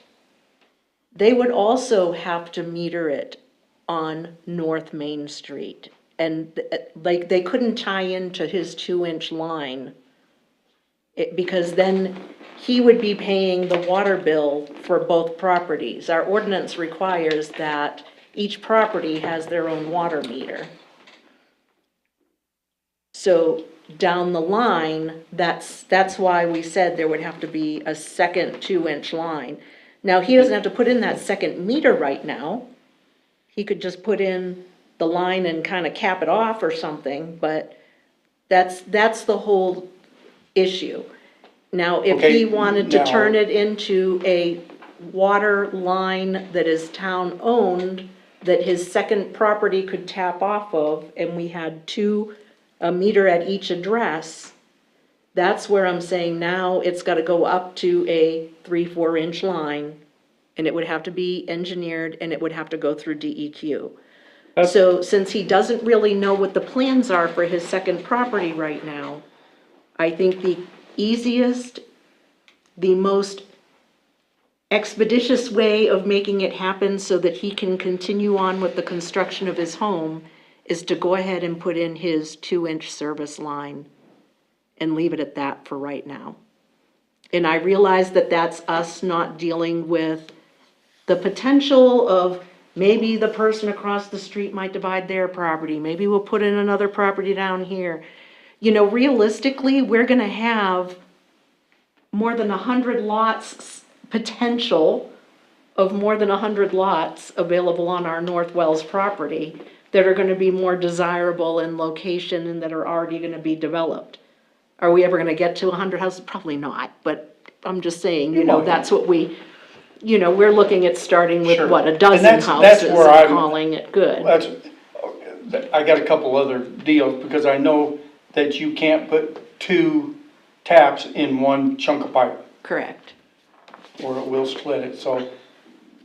they would also have to meter it on North Main Street. And like, they couldn't tie into his 2-inch line. Because then he would be paying the water bill for both properties. Our ordinance requires that each property has their own water meter. So down the line, that's why we said there would have to be a second 2-inch line. Now, he doesn't have to put in that second meter right now. He could just put in the line and kind of cap it off or something, but that's the whole issue. Now, if he Okay, wanted to now- turn it into a water line that is town-owned, that his second property could tap off of, and we had a meter at each address, that's where I'm saying now it's gotta go up to a 3-4-inch line, and it would have to be engineered, and it would have to go through DEQ. So since he doesn't really know what the plans are for his second property right now, I think the easiest, the most expeditious way of making it happen so that he can continue on with the construction of his home is to go ahead and put in his 2-inch service line and leave it at that for right now. And I realize that that's us not dealing with the potential of maybe the person across the street might divide their property, maybe we'll put in another property down here. You know, realistically, we're gonna have more than 100 lots, potential of more than 100 lots available on our North Wells property that are gonna be more desirable in location and that are already gonna be developed. Are we ever gonna get to 100 houses? Probably not, but I'm just saying, you know, that's what we're looking at starting with, Sure. what, a And dozen that's houses where and I'm- calling it good. I got a couple other deals, because I know that you can't put 2 taps in one chunk of pipe, Correct. or it will split it, so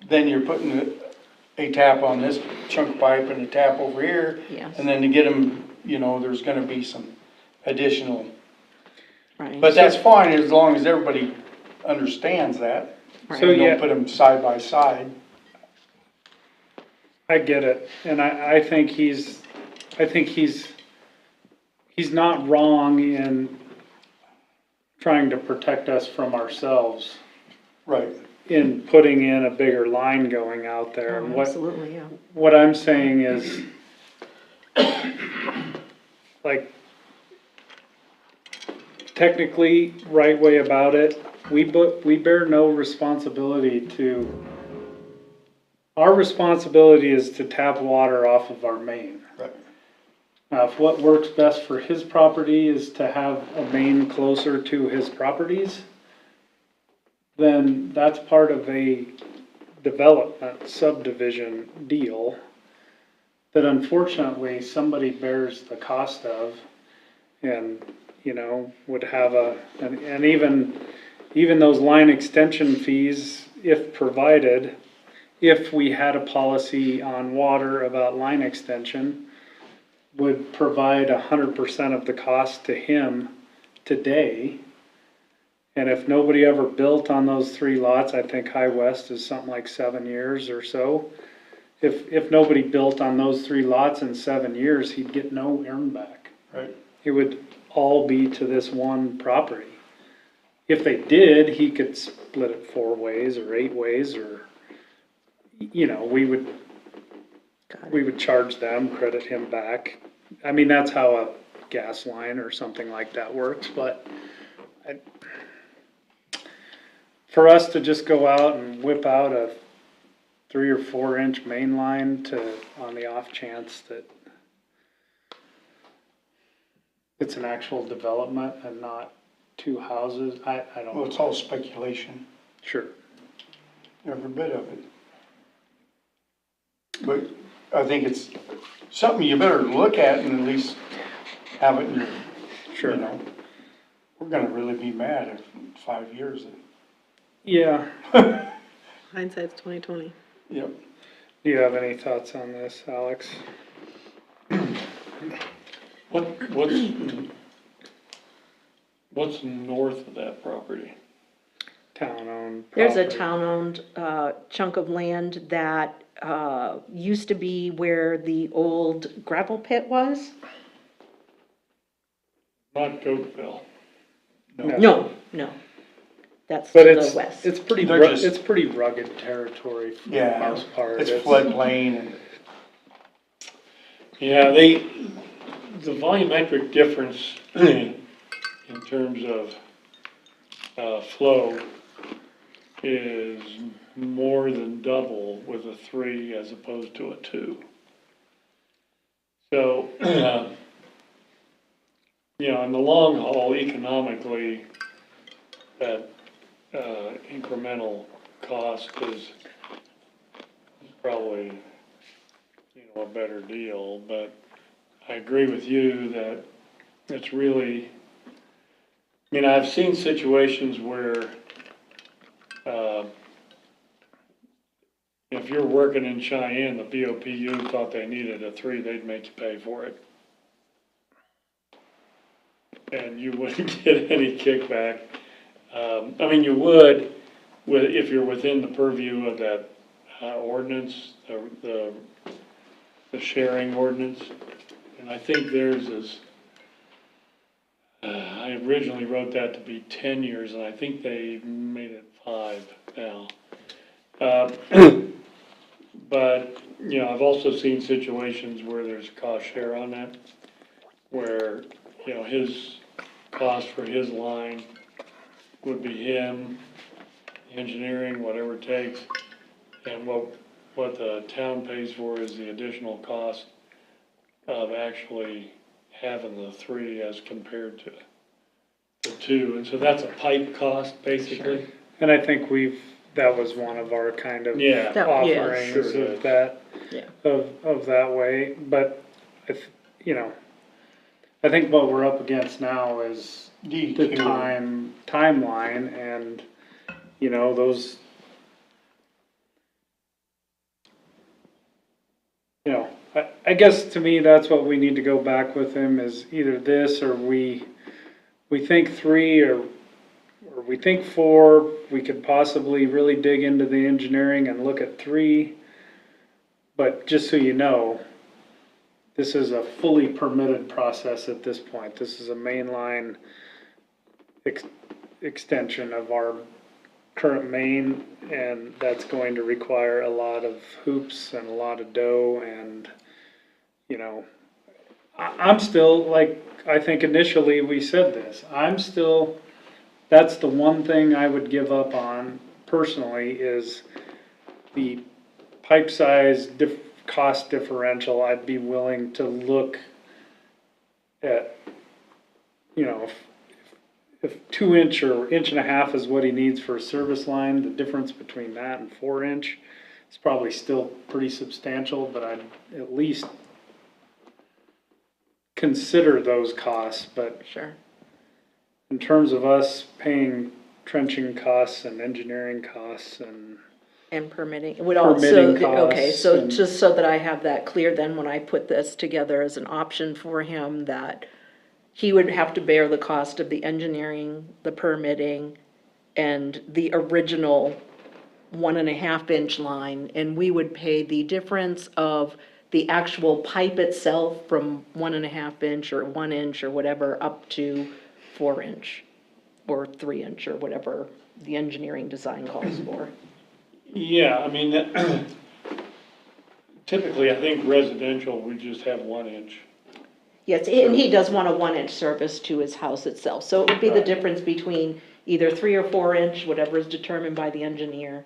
then you're putting a tap on this chunk of pipe and a tap over here. Yes. And then to get them, there's gonna be some additional, Right. but that's fine as long as everybody understands that. So, And yeah. don't put them side by side. I get it, and I think he's not wrong in trying to protect us from ourselves Right. in putting in a bigger line going out there. Oh, And absolutely, yeah. what I'm saying is, like, technically, right way about it, we bear no responsibility to, our responsibility is to tap water off of our main. Right. Now, if what works best for his property is to have a main closer to his properties, then that's part of a development subdivision deal that unfortunately somebody bears the cost of, and, would have and even those line extension fees, if provided, if we had a policy on water about line extension, would provide 100% of the cost to him today. And if nobody ever built on those 3 lots, I think High West is something like 7 years or so. If nobody built on those 3 lots in 7 years, he'd get no earn back. Right. It would all be to this one property. If they did, he could split it 4 ways or 8 ways, or, we would charge them, credit him back. I mean, that's how a gas line or something like that works, but for us to just go out and whip out a 3 or 4 inch main line on the off chance that it's an actual development and not 2 houses, I don't Well, know. it's all speculation, Sure. every bit of it. But I think it's something you better look at and at least have it in your, Sure. We're gonna really be mad if in 5 years. Yeah. Hindsight's 20/20. Yep. Do you have any thoughts on this, Alex? What's, What's north of that property? Town-owned There's a property. town-owned chunk of land that used to be where the old gravel pit was. Not Goatville. No, no. That's But to the west. it's pretty, They're just- it's pretty rugged territory for the Yeah, most part. it's floodplain and Yeah, the volumetric difference in terms of flow is more than double with a 3 as opposed to a 2. So, you know, in the long haul, economically, that incremental cost is probably, you know, a better deal, but I agree with you that it's really, I mean, I've seen situations where, if you're working in Cheyenne, the BOPU thought they needed a 3, they'd make you pay for it. And you wouldn't get any kickback. I mean, you would, if you're within the purview of that ordinance, the sharing ordinance. And I think theirs is, I originally wrote that to be 10 years, and I think they made it 5 now. But, you know, I've also seen situations where there's cost share on that, where, you know, his cost for his line would be him, engineering, whatever it takes, and what the town pays for is the additional cost of actually having the 3 as compared to the 2. And so that's a pipe cost, basically. And I think that was one of our kind of Yeah. offerings Sure of that, Yeah. of that way. But if, you know, I think what we're up against now is the timeline and, you know, those, you know, I guess to me, that's what we need to go back with him is either this or we think 3 or we think 4, we could possibly really dig into the engineering and look at 3. But just so you know, this is a fully permitted process at this point. This is a mainline extension of our current main, and that's going to require a lot of hoops and a lot of dough and, you know, I'm still, like, I think initially we said this, that's the one thing I would give up on personally is the pipe size cost differential. I'd be willing to look at, you know, if 2-inch or 1.5 inch is what he needs for a service line, the difference between that and 4-inch is probably still pretty substantial, but I'd at least consider those costs. But Sure. in terms of us paying trenching costs and engineering costs and Permitting, it would also, Permitting okay, costs so and- just so that I have that clear, then when I put this together as an option for him, that he would have to bear the cost of the engineering, the permitting, and the original 1.5 inch line, and we would pay the difference of the actual pipe itself from 1.5 inch or 1 inch or whatever up to 4-inch or 3-inch or whatever the engineering design calls for. Yeah, I mean, typically, I think residential, we just have 1 inch. Yes, and he does want a 1-inch service to his house itself, so it would be the difference between either 3 or 4-inch, whatever is determined by the engineer,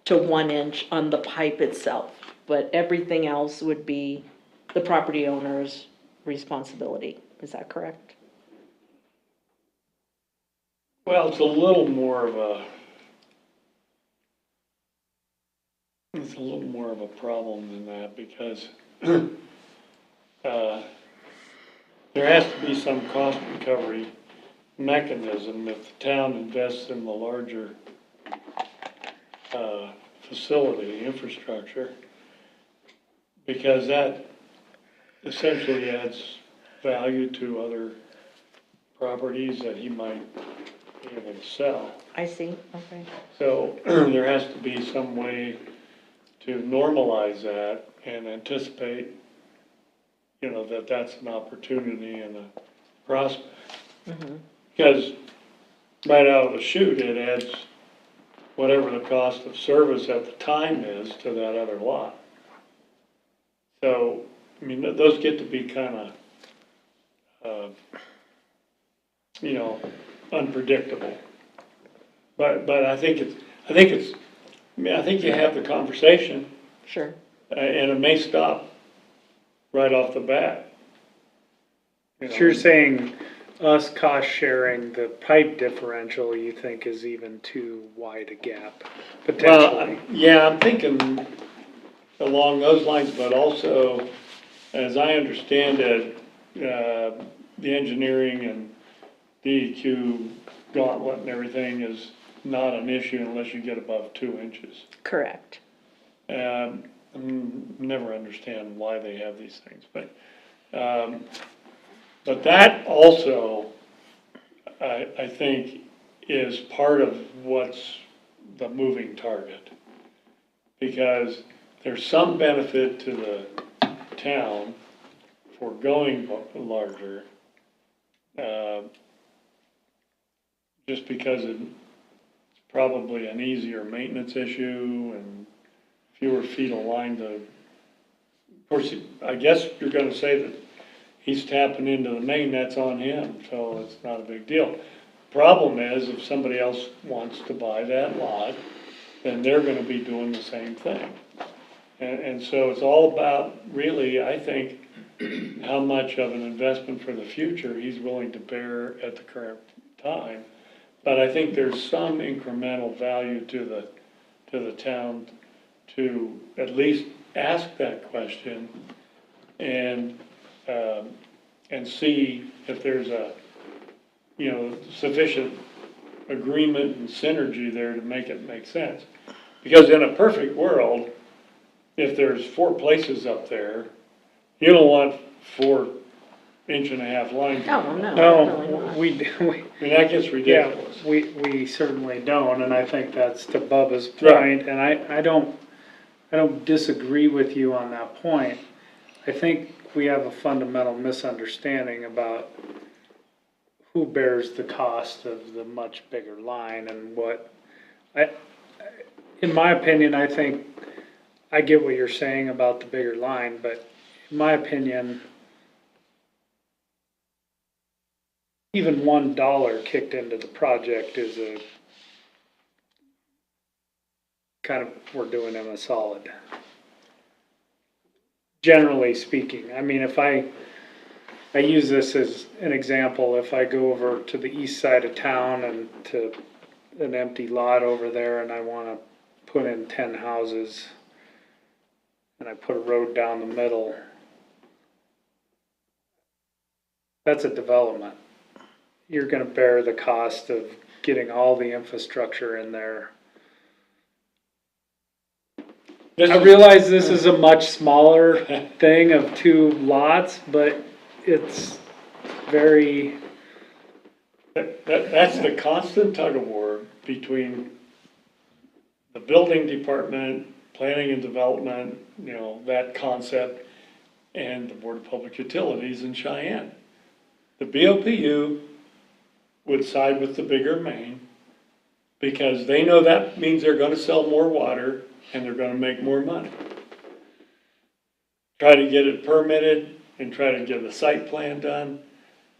to 1-inch on the pipe itself. But everything else would be the property owner's responsibility. Is that correct? Well, it's a little more of a problem than that because there has to be some cost recovery mechanism if the town invests in the larger facility, infrastructure, because that essentially adds value to other properties that he might be able to sell. I see, okay. So there has to be some way to normalize that and anticipate, that that's an opportunity and a prospect. Because right out of the chute, it adds whatever the cost of service at the time is to that other lot. So, I mean, those get to be kind of, unpredictable. But I think you have the conversation, Sure. and it may stop right off the bat. So you're saying us cost sharing the pipe differential, you think is even too wide a gap, potentially? Well, yeah, I'm thinking along those lines, but also, as I understand it, the engineering and DEQ gauntlet and everything is not an issue unless you get above 2 inches. Correct. Never understand why they have these things, but that also, I think, is part of what's the moving target. Because there's some benefit to the town for going larger, just because it's probably an easier maintenance issue and fewer feet of line to, of course, I guess you're gonna say that he's tapping into the main, that's on him, so it's not a big deal. Problem is, if somebody else wants to buy that lot, then they're gonna be doing the same thing. And so it's all about, really, I think, how much of an investment for the future he's willing to bear at the current time. But I think there's some incremental value to the town to at least ask that question and see if there's a, sufficient agreement and synergy there to make it make sense. Because in a perfect world, if there's 4 places up there, you don't want 4-inch-and-a-half lines. Oh, no. No, we, I mean, that gets yeah, ridiculous. we certainly don't, and I think that's to Bubba's Right. point, and I don't disagree with you on that point. I think we have a fundamental misunderstanding about who bears the cost of the much bigger line and what, in my opinion, I think, I get what you're saying about the bigger line, but in my opinion, even $1 kicked into the project is a kind of, we're doing him a solid. Generally speaking, I mean, if I use this as an example, if I go over to the east side of town and to an empty lot over there and I wanna put in 10 houses and I put a road down the middle, that's a development. You're gonna bear the cost of getting all the infrastructure in there. I realize this is a much smaller thing of 2 lots, but it's very, That's the constant tug of war between the building department, planning and development, that concept, and the Board of Public Utilities in Cheyenne. The BOPU would side with the bigger main because they know that means they're gonna sell more water and they're gonna make more money. Try to get it permitted and try to get the site plan done.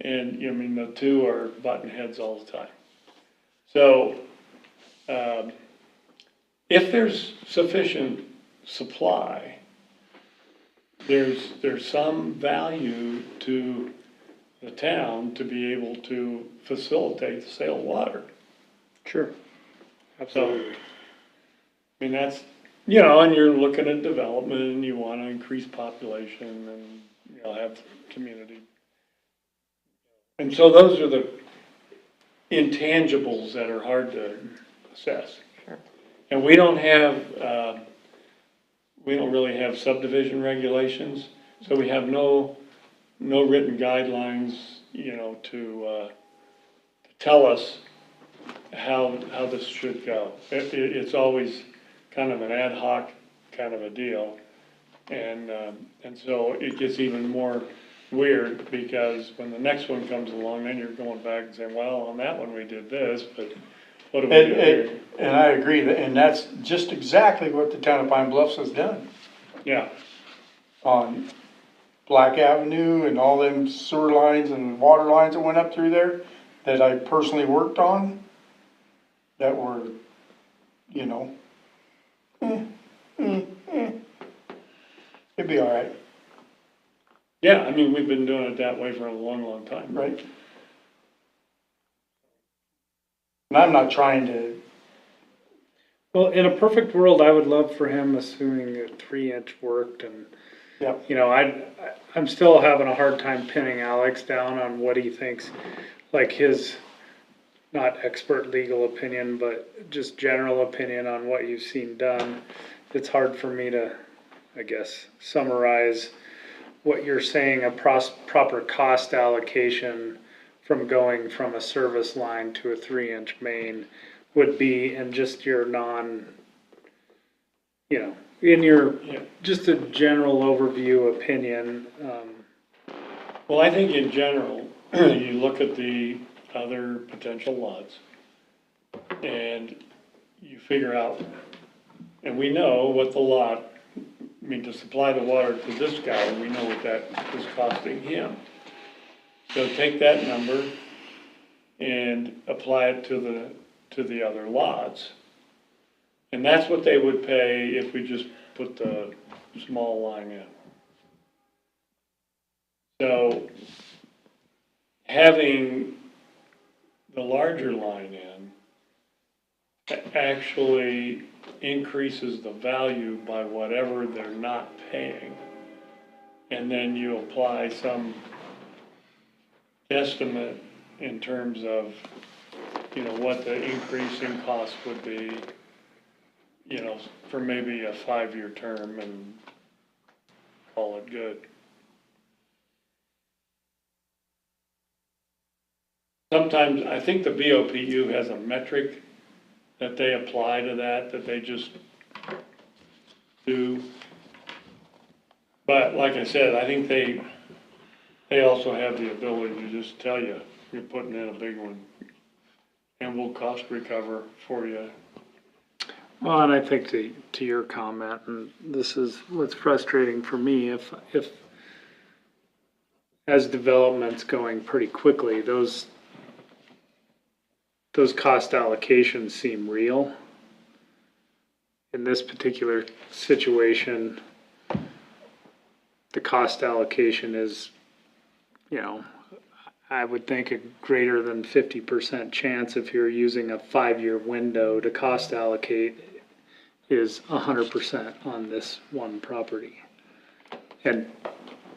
And, the two are butting heads all the time. So, if there's sufficient supply, there's some value to the town to be able to facilitate the sale of water. sure, absolutely. So, I mean, that's, and you're looking at development and you wanna increase population and, have community. And so those are the intangibles that are hard to assess. Sure. And we don't really have subdivision regulations, so we have no written guidelines, to tell us how this should go. It's always kind of an ad hoc kind of a deal. And so it gets even more weird because when the next one comes along, then you're going back and saying, well, on that one we did this, but what do we do here? And I agree, and that's just exactly what the town of Pine Bluffs has done Yeah, on Black Avenue and all them sewer lines and water lines that went up through there that I personally worked on that were, you know, it'd be all right, yeah, I mean, we've been doing it that way for a long, long time. right? And I'm not trying to, Well, in a perfect world, I would love for him, assuming that 3-inch worked and, Yep. you know, I'm still having a hard time pinning Alex down on what he thinks, like his, not expert legal opinion, but just general opinion on what you've seen done. It's hard for me to, I guess, summarize what you're saying, a proper cost allocation from going from a service line to a 3-inch main would be, and just your you know, in your, just a general overview opinion. Well, I think in general, you look at the other potential lots and you figure out, and we know what the lot, I mean, to supply the water to this guy, we know what that is costing him. So take that number and apply it to the other lots. And that's what they would pay if we just put the small line in. So having the larger line in actually increases the value by whatever they're not paying. And then you apply some estimate in terms of, you know, what the increase in cost would be, you know, for maybe a 5-year term and call it good. Sometimes, I think the BOPU has a metric that they apply to that they just do. But like I said, I think they also have the ability to just tell you, you're putting in a big one, and we'll cost recover for you. Well, and I think to your comment, and this is what's frustrating for me, if as development's going pretty quickly, those cost allocations seem real. In this particular situation, the cost allocation is, you know, I would think a greater than 50% chance if you're using a 5-year window to cost allocate is 100% on this one property. And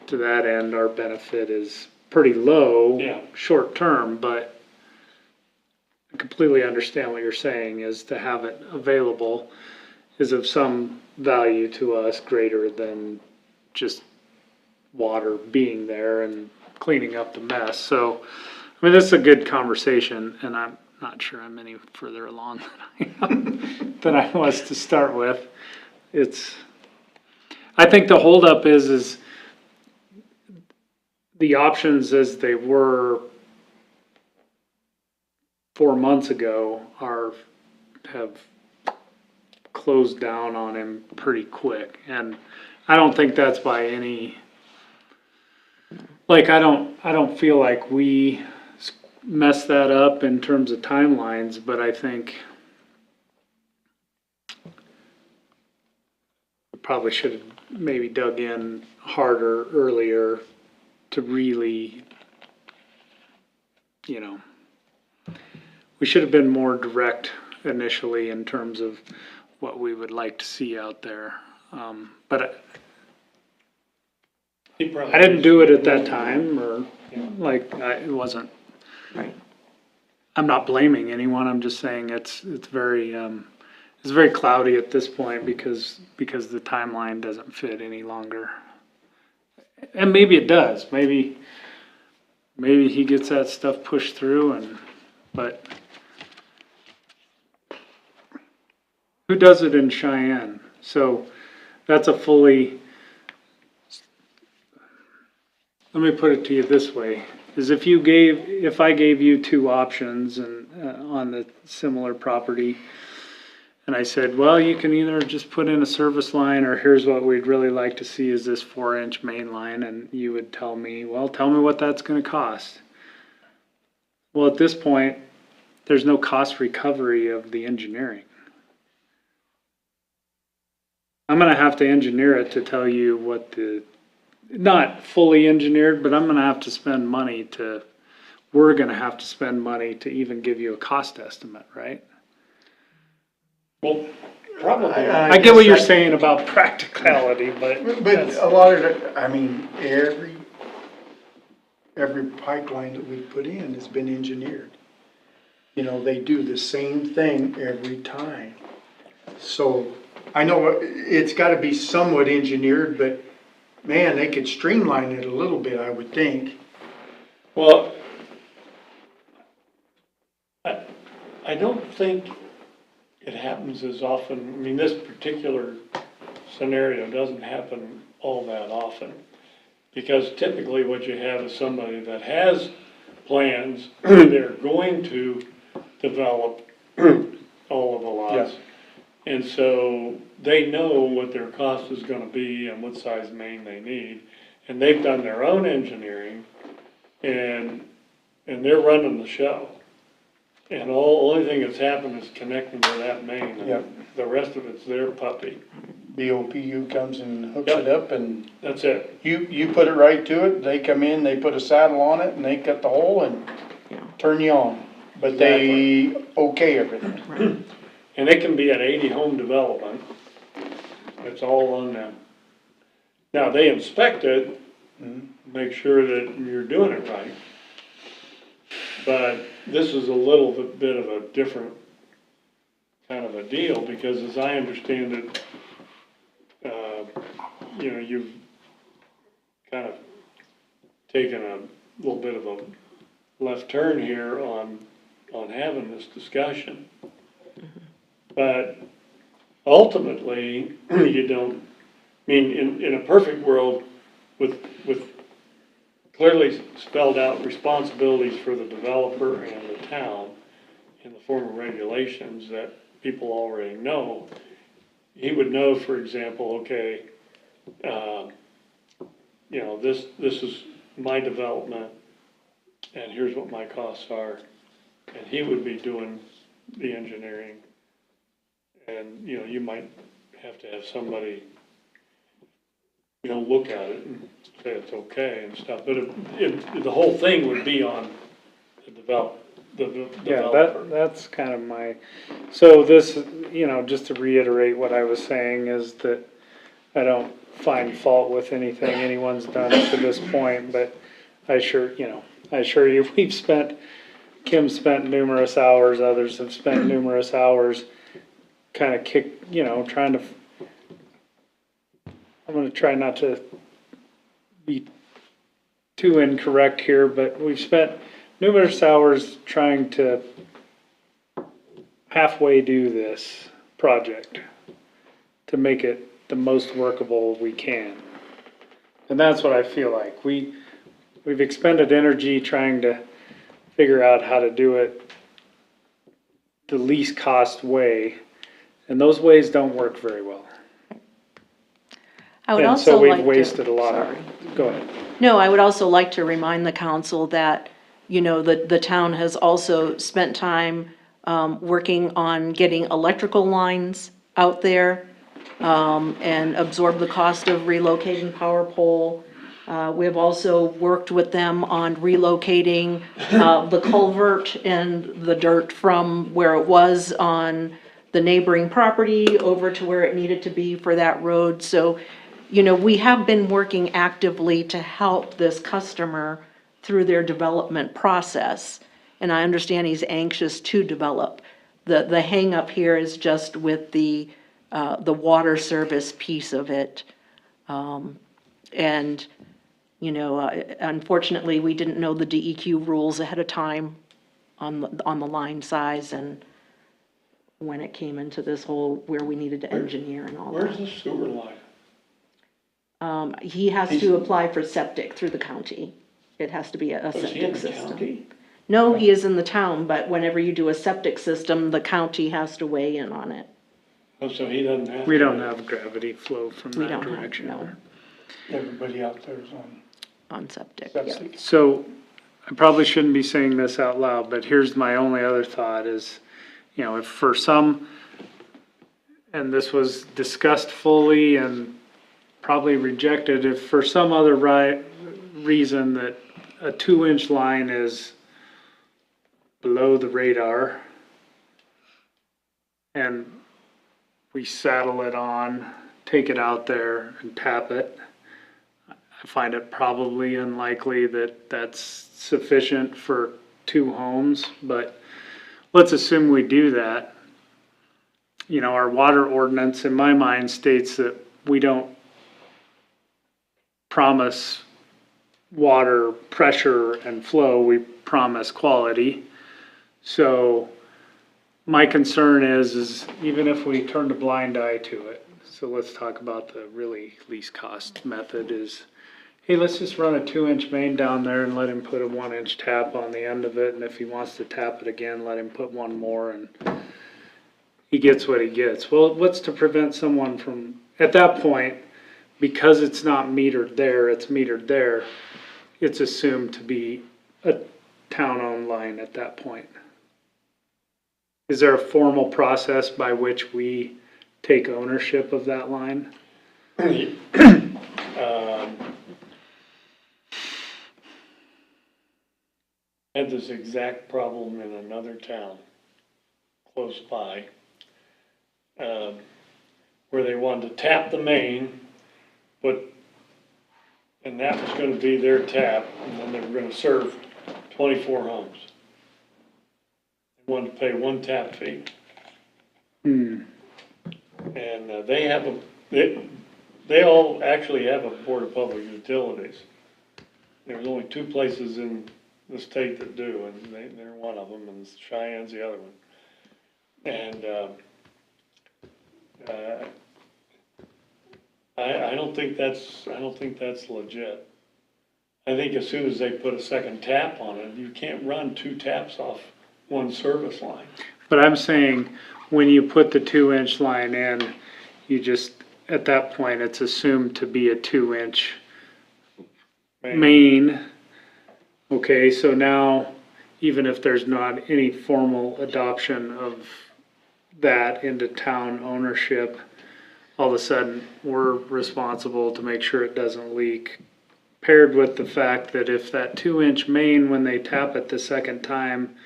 to that end, our benefit is pretty low, short term, but I completely understand what you're saying is to have it available is of some value to us greater than just water being there and cleaning up the mess. So, I mean, this is a good conversation, and I'm not sure I'm any further along than I was to start with. I think the holdup is the options as they were 4 months ago have closed down on him pretty quick, and I don't think that's by any. Like, I don't feel like we messed that up in terms of timelines, but I think we probably should have maybe dug in harder earlier to really, you know, we should have been more direct initially in terms of what we would like to see out there. But I didn't do it at that time, or it wasn't. Right. I'm not blaming anyone. I'm just saying it's very cloudy at this point because the timeline doesn't fit any longer. And maybe it does. Maybe he gets that stuff pushed through and but who does it in Cheyenne? So that's a fully, let me put it to you this way, is if I gave you two options and, on the similar property, and I said, well, you can either just put in a service line, or here's what we'd really like to see is this 4-inch main line, and you would tell me, well, tell me what that's gonna cost. Well, at this point, there's no cost recovery of the engineering. I'm gonna have to engineer it to tell you what not fully engineered, but I'm gonna have to spend money we're gonna have to spend money to even give you a cost estimate, right? Well, probably. I get what you're saying about practicality, but. But a lot of it, I mean, every pipeline that we put in has been engineered. You know, they do the same thing every time. So I know it's gotta be somewhat engineered, but man, they could streamline it a little bit, I would think. Well, I don't think it happens as often. I mean, this particular scenario doesn't happen all that often. Because typically what you have is somebody that has plans, they're going to develop all of the lots. And so they know what their cost is gonna be and what size main they need. And they've done their own engineering and they're running the show. And only thing that's happened is connecting to that main. Yep. The rest of it's their puppy. BOPU comes and hooks Yep. it up and That's it. you put it right to it, they come in, they put a saddle on it and they cut the hole and turn you on. But they okay everything. And it can be an 80 home development. It's all on them. Now, they inspect it, make sure that you're doing it right. But this is a little bit of a different kind of a deal, because as I understand it, you know, you've kind of taken a little bit of a left turn here on having this discussion. But ultimately, you don't, I mean, in a perfect world with clearly spelled out responsibilities for the developer and the town in the form of regulations that people already know, he would know, for example, okay, you know, this is my development and here's what my costs are. And he would be doing the engineering. And, you know, you might have to have somebody, you know, look at it and say it's okay and stuff, but the whole thing would be on the developer. Yeah, that's kind of so this, you know, just to reiterate what I was saying is that I don't find fault with anything anyone's done to this point, but I assure you, Kim spent numerous hours, others have spent numerous hours kind of trying to, I'm going to try not to be too incorrect here, but we've spent numerous hours trying to halfway do this project to make it the most workable we can. And that's what I feel like. We've expended energy trying to figure out how to do it the least cost way, and those ways don't work very well. I would And also so like we've to. wasted a lot Sorry. of, go ahead. No, I would also like to remind the council that, you know, the town has also spent time working on getting electrical lines out there and absorb the cost of relocating power pole. We have also worked with them on relocating the culvert and the dirt from where it was on the neighboring property over to where it needed to be for that road. So, you know, we have been working actively to help this customer through their development process. And I understand he's anxious to develop. The hang up here is just with the water service piece of it. And, you know, unfortunately, we didn't know the DEQ rules ahead of time. on the line size and when it came into this whole, where we needed to engineer and all Where's that. the sewer line? He has to apply for septic through the county. It has to be a Is he in septic the system. county? No, he is in the town, but whenever you do a septic system, the county has to weigh in on it. Oh, so he doesn't have. We to- don't have gravity flow from We that don't have, direction. no, Everybody out there's on septic, yeah. septic. So I probably shouldn't be saying this out loud, but here's my only other thought is, you know, if for some, and this was discussed fully and probably rejected, if for some other reason that a 2-inch line is below the radar and we saddle it on, take it out there and tap it, I find it probably unlikely that that's sufficient for 2 homes, but let's assume we do that. You know, our water ordinance in my mind states that we don't promise water pressure and flow, we promise quality. So my concern is even if we turned a blind eye to it, so let's talk about the really least cost method is, hey, let's just run a 2-inch main down there and let him put a 1-inch tap on the end of it, and if he wants to tap it again, let him put one more, and he gets what he gets. Well, what's to prevent someone from, at that point, because it's not metered there, it's metered there, it's assumed to be a town-owned line at that point. Is there a formal process by which we take ownership of that line? Had this exact problem in another town close by, where they wanted to tap the main, and that was gonna be their tap, and then they were gonna serve 24 homes. They wanted to pay 1 tap fee. And they all actually have a Board of Public Utilities. There's only 2 places in the state that do, and they're one of them, and Cheyenne's the other one. And I don't think that's legit. I think as soon as they put a second tap on it, you can't run 2 taps off one service line. But I'm saying, when you put the 2-inch line in, you just, at that point, it's assumed to be a 2-inch main. Okay, so now, even if there's not any formal adoption of that into town ownership, all of a sudden, we're responsible to make sure it doesn't leak. Paired with the fact that if that 2-inch main, when they tap it the second time,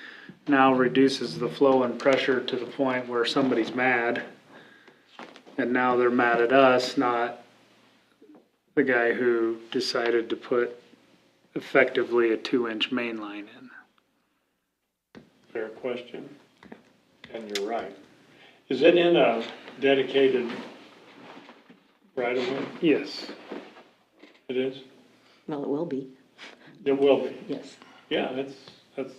now reduces the flow and pressure to the point where somebody's mad, and now they're mad at us, not the guy who decided to put effectively a 2-inch main line in. Fair question, and you're right. Is it in a dedicated right-of-way? Yes. It is? Well, it will be, It will be. yes. Yeah, that's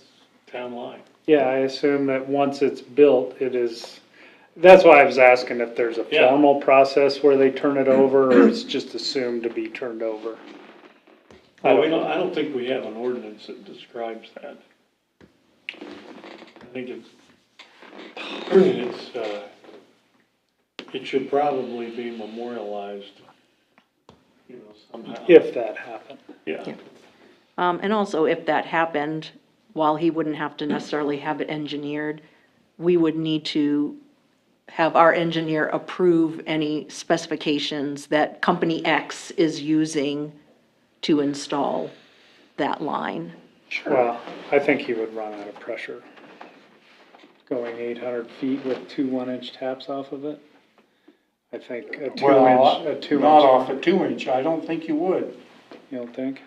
town line. Yeah, I assume that once it's built, it is, that's why I was asking if there's a Yeah. formal process where they turn it over, or it's just assumed to be turned over. I don't think we have an ordinance that describes that. I think it should probably be memorialized, you know, somehow. If that happened. Yeah. And also, if that happened, while he wouldn't have to necessarily have it engineered, we would need to have our engineer approve any specifications that company X is using to install that line. Well, I think he would run out of pressure. Going 800 feet with 2 1-inch taps off of it. I think a 2-inch, Not off a 2-inch, I don't think you would. You don't think?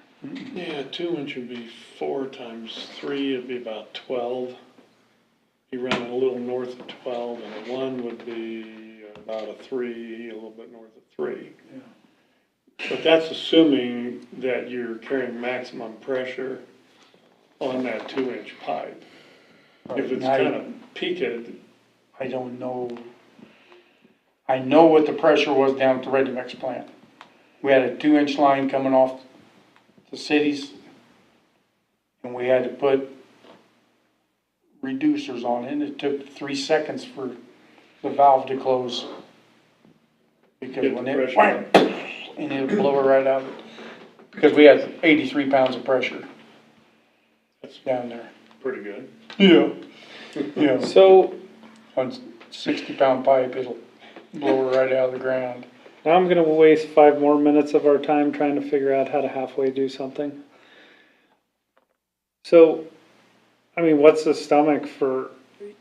Yeah, 2-inch would be 4 times 3, it'd be about 12. You run a little north of 12, and a 1 would be about a 3, a little bit north of 3. Yeah. But that's assuming that you're carrying maximum pressure on that 2-inch pipe. If it's I- kind of peaked, I don't know. I know what the pressure was down at the Ready Mix plant. We had a 2-inch line coming off the cities, and we had to put reducers on it, and it took 3 seconds for the valve to close. Because Get when the it pressure went, and it would blow it right out. Because we had 83 pounds of pressure that's down there. pretty good. Yeah. Yeah, So on 60-pound pipe, it'll blow it right out of the ground. now I'm gonna waste 5 more minutes of our time trying to figure out how to halfway do something. So, I mean, what's the stomach for,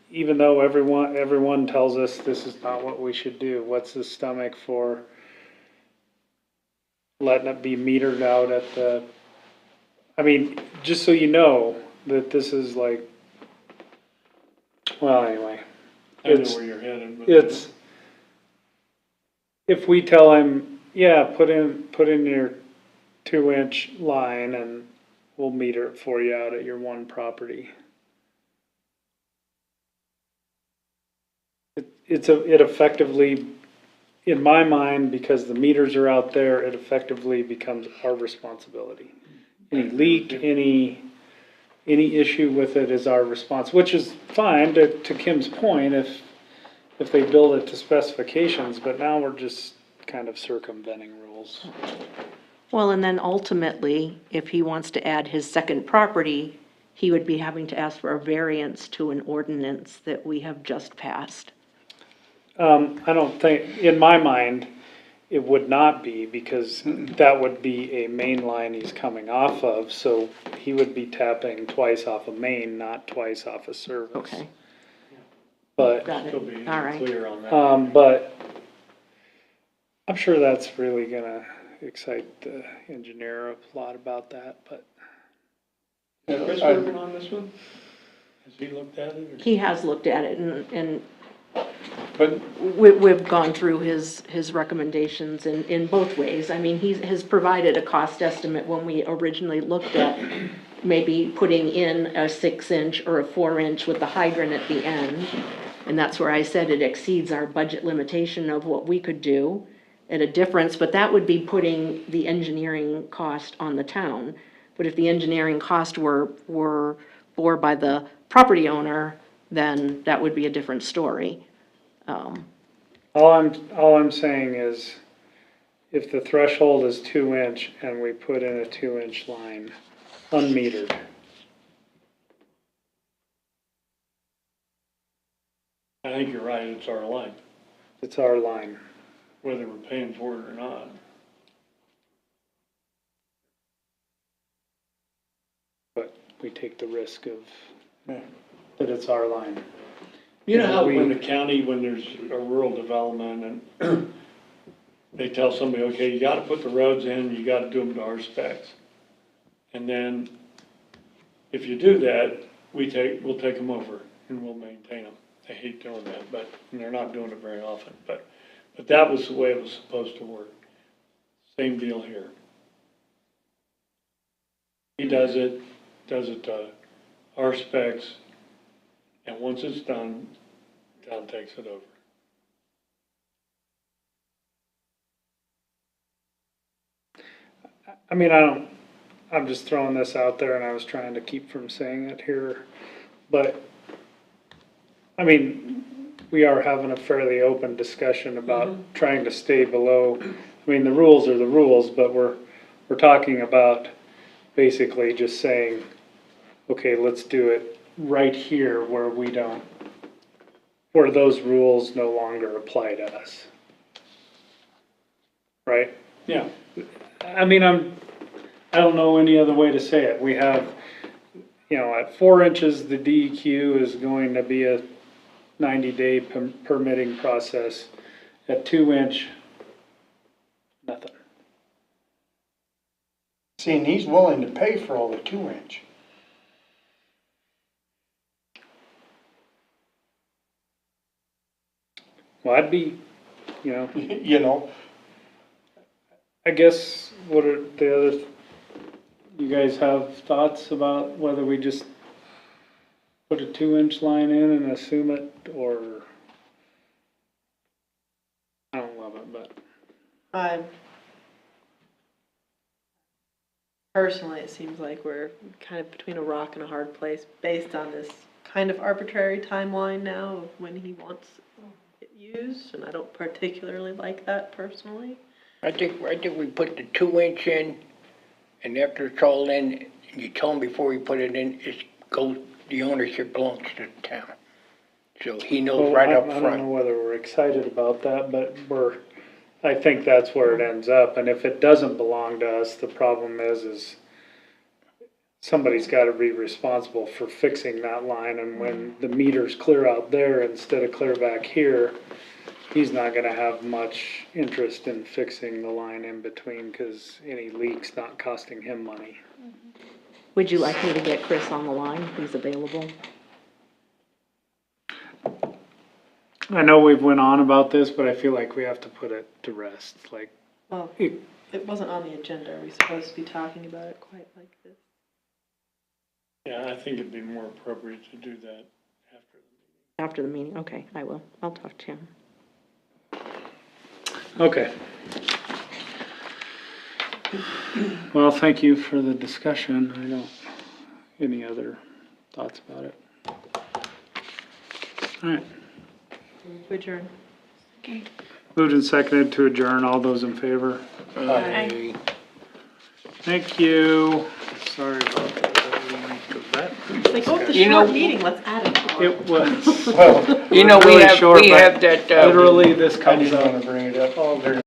even though everyone tells us this is not what we should do, what's the stomach for letting it be metered out at the, I mean, just so you know, that this is like, well, anyway. I know It's- where you're headed, but. It's, if we tell him, yeah, put in your 2-inch line and we'll meter it for you out at your one property. It effectively, in my mind, because the meters are out there, it effectively becomes our responsibility. Any leak, any issue with it is our response, which is fine, to Kim's point, if they build it to specifications, but now we're just kind of circumventing rules. Well, and then ultimately, if he wants to add his second property, he would be having to ask for a variance to an ordinance that we have just passed. I don't think, in my mind, it would not be, because that would be a main line he's coming off of, so he would be tapping twice off a main, not twice off a service. Okay, But, got it. Still be All right. clear on that. but I'm sure that's really gonna excite the engineer a lot about that, but. Is Chris working on this one? Has he looked at it? He has looked at it, and But we've gone through his recommendations in both ways. I mean, he has provided a cost estimate when we originally looked at maybe putting in a 6-inch or a 4-inch with the hydrant at the end. And that's where I said it exceeds our budget limitation of what we could do at a difference, but that would be putting the engineering cost on the town. But if the engineering cost were bore by the property owner, then that would be a different story. All I'm saying is, if the threshold is 2-inch and we put in a 2-inch line, unmetered, I think you're right, it's our line, it's our line. whether we're paying for it or not. But we take the risk of, Yeah. that it's our line. You know how We- when the county, when there's a rural development and they tell somebody, okay, you gotta put the roads in, you gotta do them to our specs. And then if you do that, we'll take them over and we'll maintain them. I hate doing that, but, and they're not doing it very often, but that was the way it was supposed to work. Same deal here. He does it to our specs, and once it's done, town takes it over. I mean, I'm just throwing this out there and I was trying to keep from saying it here, but, I mean, we are having a fairly open discussion about trying to stay below, I mean, the rules are the rules, but we're talking about basically just saying, okay, let's do it right here where we don't, where those rules no longer apply to us. Right? Yeah. I mean, I don't know any other way to say it. We have, you know, at 4 inches, the DEQ is going to be a 90-day permitting process. At 2-inch, nothing. see, and he's willing to pay for all the 2-inch. Well, I'd be, you know, You know, I guess, what are the other, you guys have thoughts about whether we just put a 2-inch line in and assume it, or? I don't love it, but. Personally, it seems like we're kind of between a rock and a hard place based on this kind of arbitrary timeline now of when he wants it used, and I don't particularly like that personally. I think we put the 2-inch in, and after it's all in, you tell him before you put it in, the ownership belongs to the town. So he knows Well, right up I don't know front. whether we're excited about that, but I think that's where it ends up, and if it doesn't belong to us, the problem is somebody's gotta be responsible for fixing that line, and when the meter's clear out there instead of clear back here, he's not gonna have much interest in fixing the line in between, cause any leak's not costing him money. Would you like me to get Chris on the line if he's available? I know we've went on about this, but I feel like we have to put it to rest, like, Well, it wasn't on the agenda. Are we supposed to be talking about it quite like this? Yeah, I think it'd be more appropriate to do that after the meeting. After the meeting? Okay, I will. I'll talk to him. okay. Well, thank you for the discussion. I don't, any other thoughts about it? All right. Adjourn. Moved and seconded to adjourn. All those in favor? Aye. Thank you. Sorry about that. It's like, oh, the You know- short meeting, let's add it. It was Well, You know, really we short, have but that, literally this I comes didn't up wanna bring it up. all the